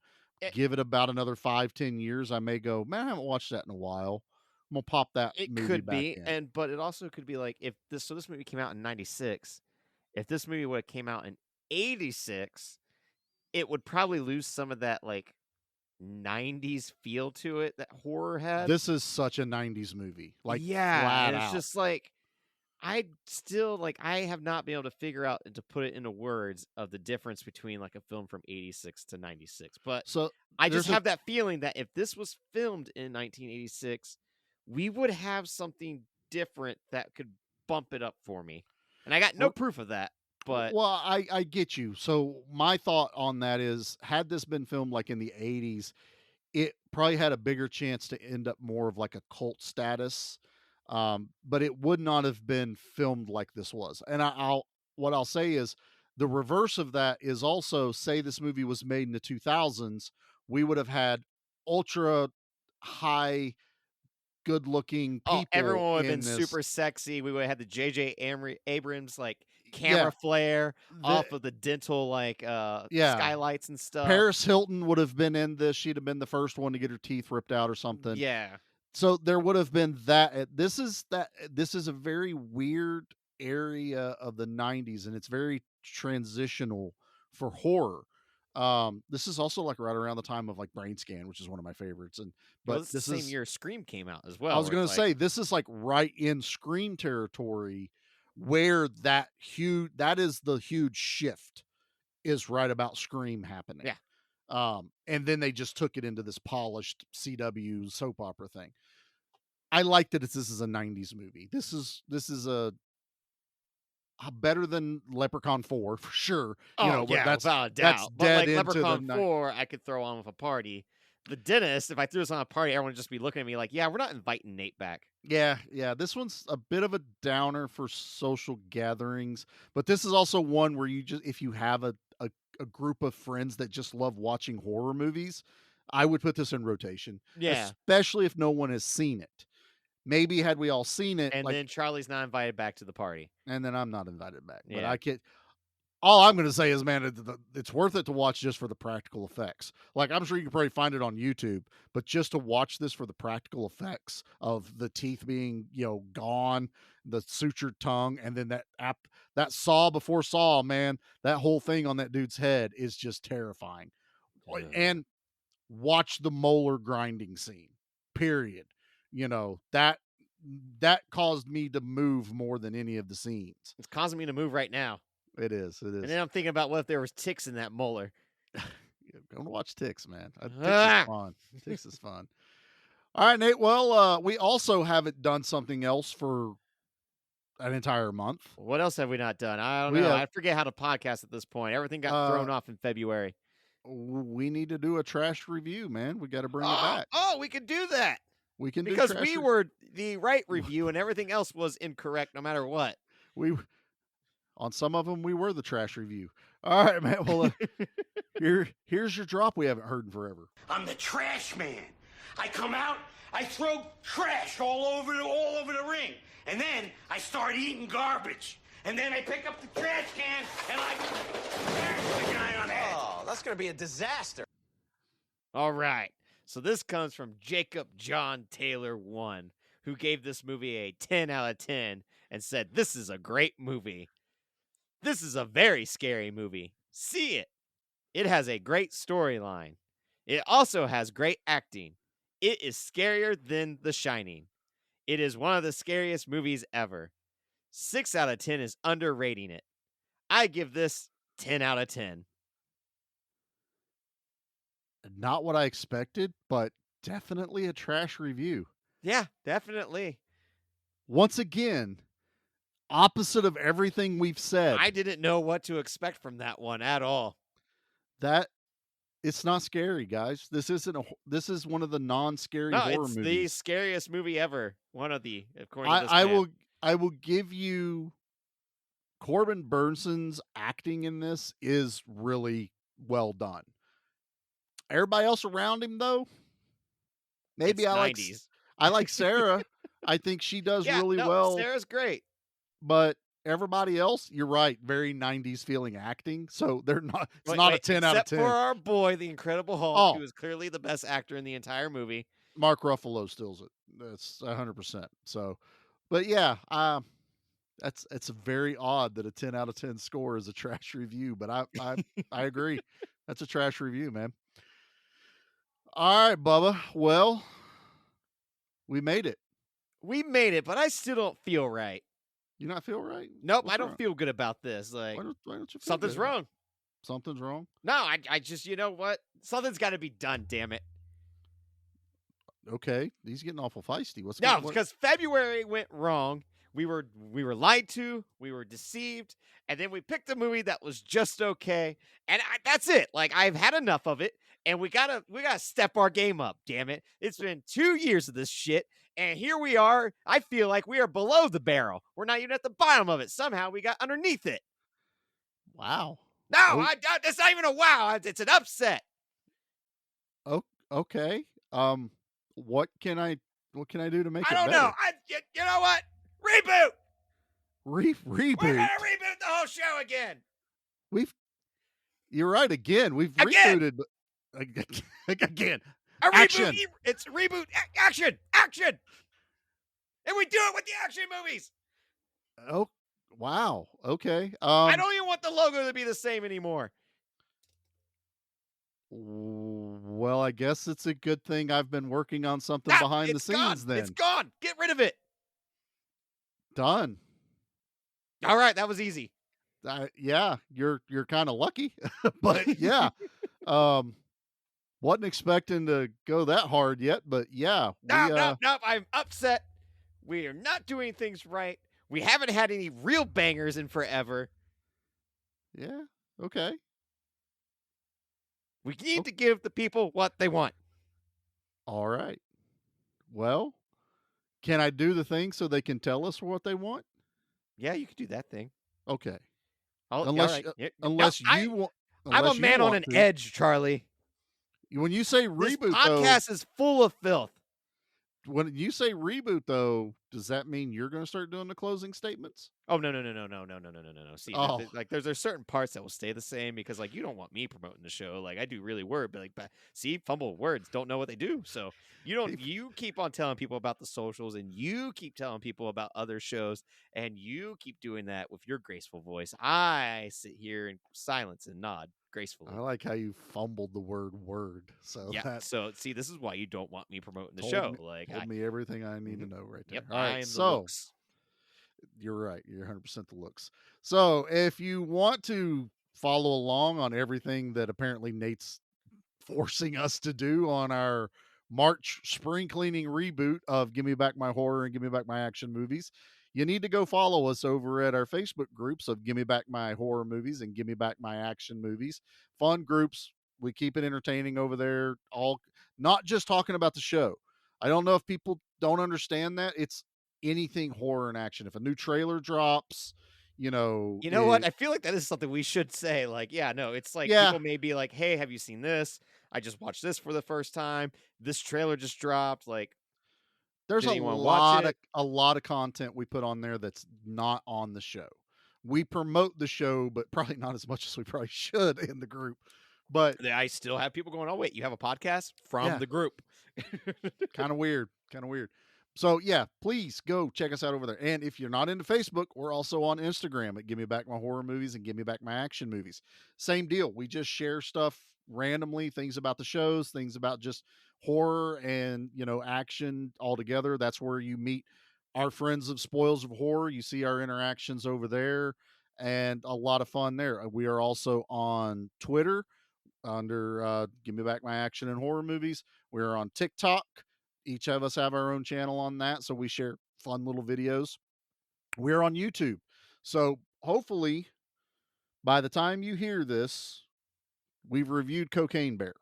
Give it about another 5-10 years. I may go, man, I haven't watched that in a while. I'm gonna pop that movie could back be, in. but it also could be like, if this movie came out in 96, if this movie would have came out in 86, it would probably lose some of that like 90s feel to it that horror had. This is such a 90s movie. Like, yeah, flat and it's out. just like, I still like, I have not been able to figure out and to put it into words of the difference between like a film from 86 to 96. But so I just have that feeling that if this was filmed in 1986, we would have something different that could bump it up for me. And I got no proof of that. But well, I get you. So my thought on that is, had this been filmed like in the 80s, it probably had a bigger chance to end up more of like a cult status. But it would not have been filmed like this was. And what I'll say is the reverse of that is also, say this movie was made in the 2000s, we would have had ultra high, good looking people. Everyone would have been super sexy. We would have had the J.J. Abrams like camera flare off of the dental skylights and stuff. Paris Hilton would have been in this. She'd have been the first one to get her teeth ripped out or something. Yeah. So there would have been that. This is a very weird area of the 90s, and it's very transitional for horror. This is also like right around the time of like Brain Scan, which is one of my favorites. But this is the same year Scream came out as well. I was going to say this is like right in Scream territory, where that is the huge shift is right about Scream happening. Yeah. And then they just took it into this polished CW soap opera thing. I like that this is a 90s movie. This is a better than Leprechaun 4 for sure. Without a doubt. That's but dead like into Leprechaun the 4, I could throw on with a party. The Dentist, if I threw this on a party, everyone would just be looking at me like, yeah, we're not inviting Nate back. Yeah. This one's a bit of a downer for social gatherings, but this is also one where if you have a group of friends that just love watching horror movies, I would put this in rotation. Yeah. Especially if no one has seen it. Maybe had we all seen it. And then Charlie's not invited back to the party. And then I'm not invited back. Yeah. But I can't. All I'm going to say is, man, it's worth it to watch just for the practical effects. Like, I'm sure you can probably find it on YouTube, but just to watch this for the practical effects of the teeth being, gone, the sutured tongue, and then that saw before saw, man, that whole thing on that dude's head is just terrifying. Yeah. And watch the molar grinding scene, period. That caused me to move more than any of the scenes. It's causing me to move right now. It is. And then I'm thinking about what if there was ticks in that molar. Go and watch Ticks, man. Ticks is fun. Ticks is fun. All right, Nate. Well, we also haven't done something else for an entire month. What else have we not done? I don't know. I forget how to podcast at this point. Everything got thrown off in February. We need to do a trash review, man. We got to bring it back. Oh, we can do that. We can because we were the right review and everything else was incorrect no matter what. On some of them, we were the trash review. All right, man. Well, here's your drop we haven't heard in forever. I'm the trash man. I come out, I throw trash all over the ring, and then I start eating garbage. And then I pick up the trash can and I smash the guy on the head. Oh, that's gonna be a disaster. All right. So this comes from Jacob John Taylor 1, who gave this movie a 10 out of 10 and said, "This is a great movie. This is a very scary movie. See it. It has a great storyline. It also has great acting. It is scarier than The Shining. It is one of the scariest movies ever. 6 out of 10 is underrating it. I give this 10 out of 10. Not what I expected, but definitely a trash review. Yeah, definitely. Once again, opposite of everything we've said. I didn't know what to expect from that one at all. It's not scary, guys. This is one of the non-scary horror movies. It's the scariest movie ever. One of the, according to this man. I will give you Corbin Burnson's acting in this is really well done. Everybody else around him, though, maybe I like Sarah. I think she does really well. Sarah's great. But everybody else, you're right, very 90s feeling acting. So they're not. It's not a 10 out of 10. Except for our boy, the Incredible Hulk, who is clearly the best actor in the entire movie. Mark Ruffalo steals it. That's 100%. So, but yeah, it's very odd that a 10 out of 10 score is a trash review. But I agree. That's a trash review, man. All right, Bubba. Well, we made it. We made it, but I still don't feel right. You not feel right? Nope, I don't feel good about this. Like, why don't you feel something's good? wrong. Something's wrong? No, I just, you know what? Something's got to be done, damn it. Okay, he's getting awful feisty. No, because February went wrong. We were lied to, we were deceived, and then we picked a movie that was just okay, and that's it. Like, I've had enough of it, and we gotta step our game up. Damn it! It's been 2 years of this shit, and here we are. I feel like we are below the barrel. We're not even at the bottom of it. Somehow we got underneath it. Wow. No, it's not even a wow. It's an upset. Oh, okay. What can I do to make it better? I don't know. You know what? Reboot. We're Reboot. gonna reboot the whole show again. You're right again. We've Again! rebooted again. A Action. reboot. It's reboot. Action. Action. And we do it with the action movies. Oh, wow. Okay. I don't even want the logo to be the same anymore. Well, I guess it's a good thing I've been working on something behind the scenes then. It's gone. Get rid of it. Done. All right, that was easy. Yeah, you're kind of lucky, but yeah, wasn't expecting to go that hard yet, but yeah, No, I'm upset. We are not doing things right. We haven't had any real bangers in forever. Yeah, okay. We need to give the people what they want. All right. Well, can I do the thing so they can tell us what they want? Yeah, you could do that thing. Okay. Unless you want. I'm a man on an edge, Charlie. When you say reboot, this podcast is full of filth. When you say reboot, though, does that mean you're going to start doing the closing statements? Oh no. See, there's certain parts that will stay the same because you don't want me promoting the show. I do really work, but see, fumble words don't know what they do. So you keep on telling people about the socials, and you keep telling people about other shows, and you keep doing that with your graceful voice. I sit here in silence and nod gracefully. I like how you fumbled the word. So yeah. So see, this is why you don't want me promoting the show. Told me everything I need to know right there. Yep, all right, so you're right. You're 100% the looks. So if you want to follow along on everything that apparently Nate's forcing us to do on our March spring cleaning reboot of Give Me Back My Horror and Give Me Back My Action Movies, you need to go follow us over at our Facebook groups of Give Me Back My Horror Movies and Give Me Back My Action Movies. Fun groups. We keep it entertaining over there. All not just talking about the show. I don't know if people don't understand that. It's anything horror and action. If a new trailer drops, what? I feel like that is something we should say. It's people may be like, hey, have you seen this? I just watched this for the first time. This trailer just dropped. There's a lot of content we put on there that's not on the show. We promote the show, but probably not as much as we probably should in the group. But I still have people going, oh, wait, you have a podcast from the group. Kind of weird. So yeah, please go check us out over there. And if you're not into Facebook, we're also on Instagram at Give Me Back My Horror Movies and Give Me Back My Action Movies. Same deal. We just share stuff randomly, things about the shows, things about just horror and, action all together. That's where you meet our friends of Spoils of Horror. You see our interactions over there and a lot of fun there. We are also on Twitter under Give Me Back My Action and Horror Movies. We're on TikTok. Each of us have our own channel on that, so we share fun little videos. We're on YouTube. So hopefully by the time you hear this, we've reviewed Cocaine Bear.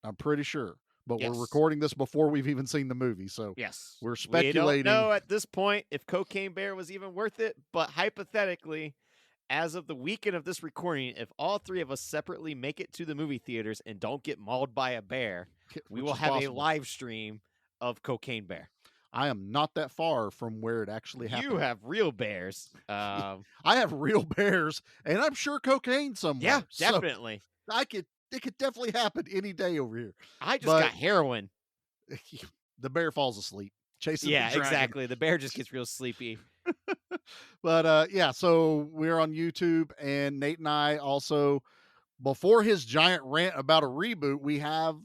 I'm pretty sure. But we're recording this before we've even seen the movie. So yes, we're speculating. We don't know at this point if Cocaine Bear was even worth it, but hypothetically, as of the weekend of this recording, if all three of us separately make it to the movie theaters and don't get mauled by a bear, we will have a live stream of Cocaine Bear. I am not that far from where it actually happened. You have real bears. I have real bears, and I'm sure cocaine somewhere. Yeah, definitely. So it could definitely happen any day over here. I just got heroin. The bear falls asleep. Chasing the dragon. Exactly. The bear just gets real sleepy. But so we're on YouTube, and Nate and I also, before his giant rant about a reboot, we have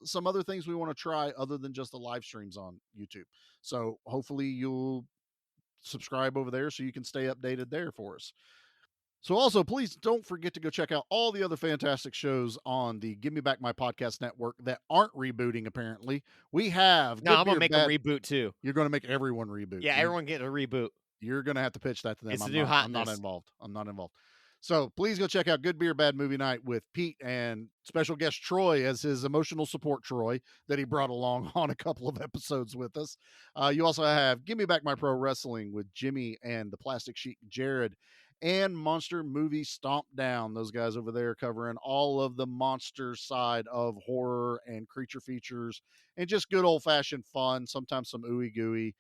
some other things we want to try other than just the live streams on YouTube. So hopefully you'll subscribe over there so you can stay updated there for us. So also, please don't forget to go check out all the other fantastic shows on the Give Me Back My Podcast Network that aren't rebooting, apparently. We have... No, I'm going to make them reboot, too. You're going to make everyone reboot. Yeah, everyone get a reboot. You're going to have to pitch that to them. It's a new hotness. I'm not involved. So please go check out Good Beer, Bad Movie Night with Pete and special guest Troy as his emotional support Troy that he brought along on a couple of episodes with us. You also have Give Me Back My Pro Wrestling with Jimmy and the Plastic Sheik Jared, and Monster Movie Stomp Down. Those guys over there covering all of the monster side of horror and creature features and just good old fashioned fun. Sometimes some ooey gooey,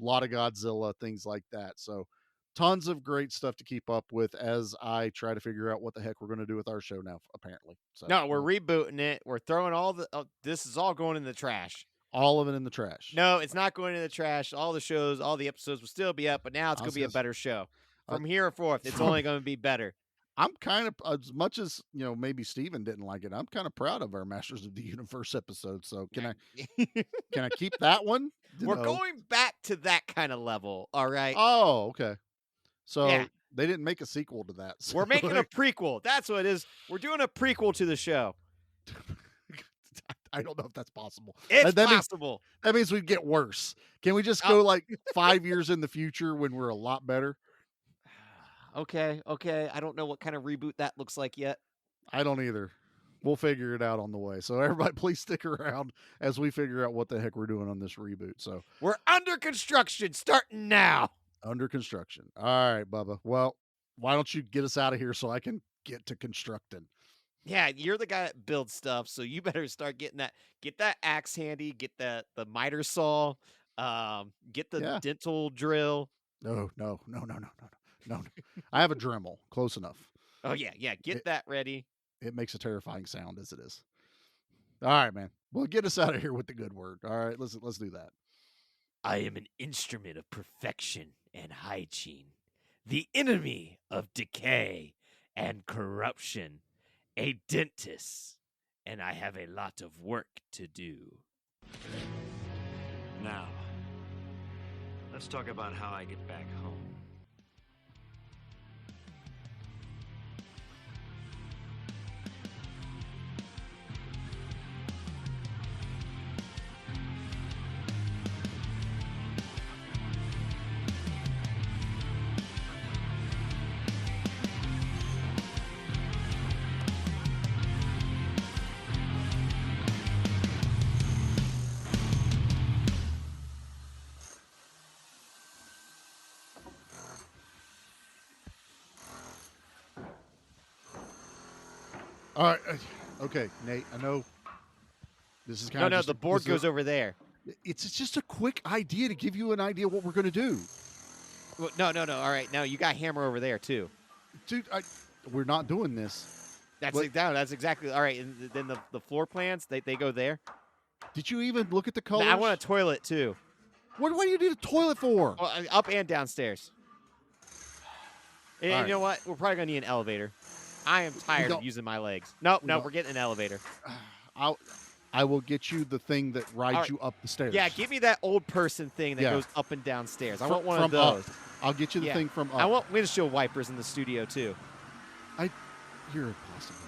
a lot of Godzilla, things like that. So tons of great stuff to keep up with as I try to figure out what the heck we're going to do with our show now, apparently. So, no, we're rebooting it. We're throwing all the. This is all going in the trash. All of it in the trash. No, it's not going in the trash. All the shows, all the episodes will still be up, but now it's going to be a better show. From here forth, it's only going to be better. I'm kind of, as much as, maybe Steven didn't like it, I'm kind of proud of our Masters of the Universe episode. So can I keep that one? We're going back to that kind of level. All right. Oh, okay. So they didn't make a sequel to that. So we're making a prequel. That's what it is. We're doing a prequel to the show. I don't know if that's possible. It's possible. That means we'd get worse. Can we just go like 5 years in the future when we're a lot better? Okay. I don't know what kind of reboot that looks like yet. I don't either. We'll figure it out on the way. So everybody, please stick around as we figure out what the heck we're doing on this reboot. So we're under construction, starting now. Under construction. All right, Bubba. Well, why don't you get us out of here so I can get to constructing? Yeah, you're the guy that builds stuff, so you better start getting that. Get that axe handy. Get the miter saw. Get the dental drill. No. I have a Dremel. Close enough. Oh yeah. Get that ready. It makes a terrifying sound as it is. All right, man. Well, get us out of here with the good word. All right, let's do that. I am an instrument of perfection and hygiene, the enemy of decay and corruption, a dentist, and I have a lot of work to do. Now, let's talk about how I get back home. All right. Okay, Nate, I know this is kind of... No, the board goes over there. It's just a quick idea to give you an idea what we're going to do. Well, no. All right, now you got hammer over there, too. Dude, we're not doing this. That's exactly... All right, and then the floor plans, they go there. Did you even look at the colors? I want a toilet, too. What do you need a toilet for? Well, up and downstairs. And you know what? We're probably going to need an elevator. I am tired of using my legs. No, we're getting an elevator. I will get you the thing that rides you up the stairs. Yeah, give me that old person thing that goes up and down stairs. I want one of those. I'll get you the thing from up. I want windshield wipers in the studio, too. You're impossible.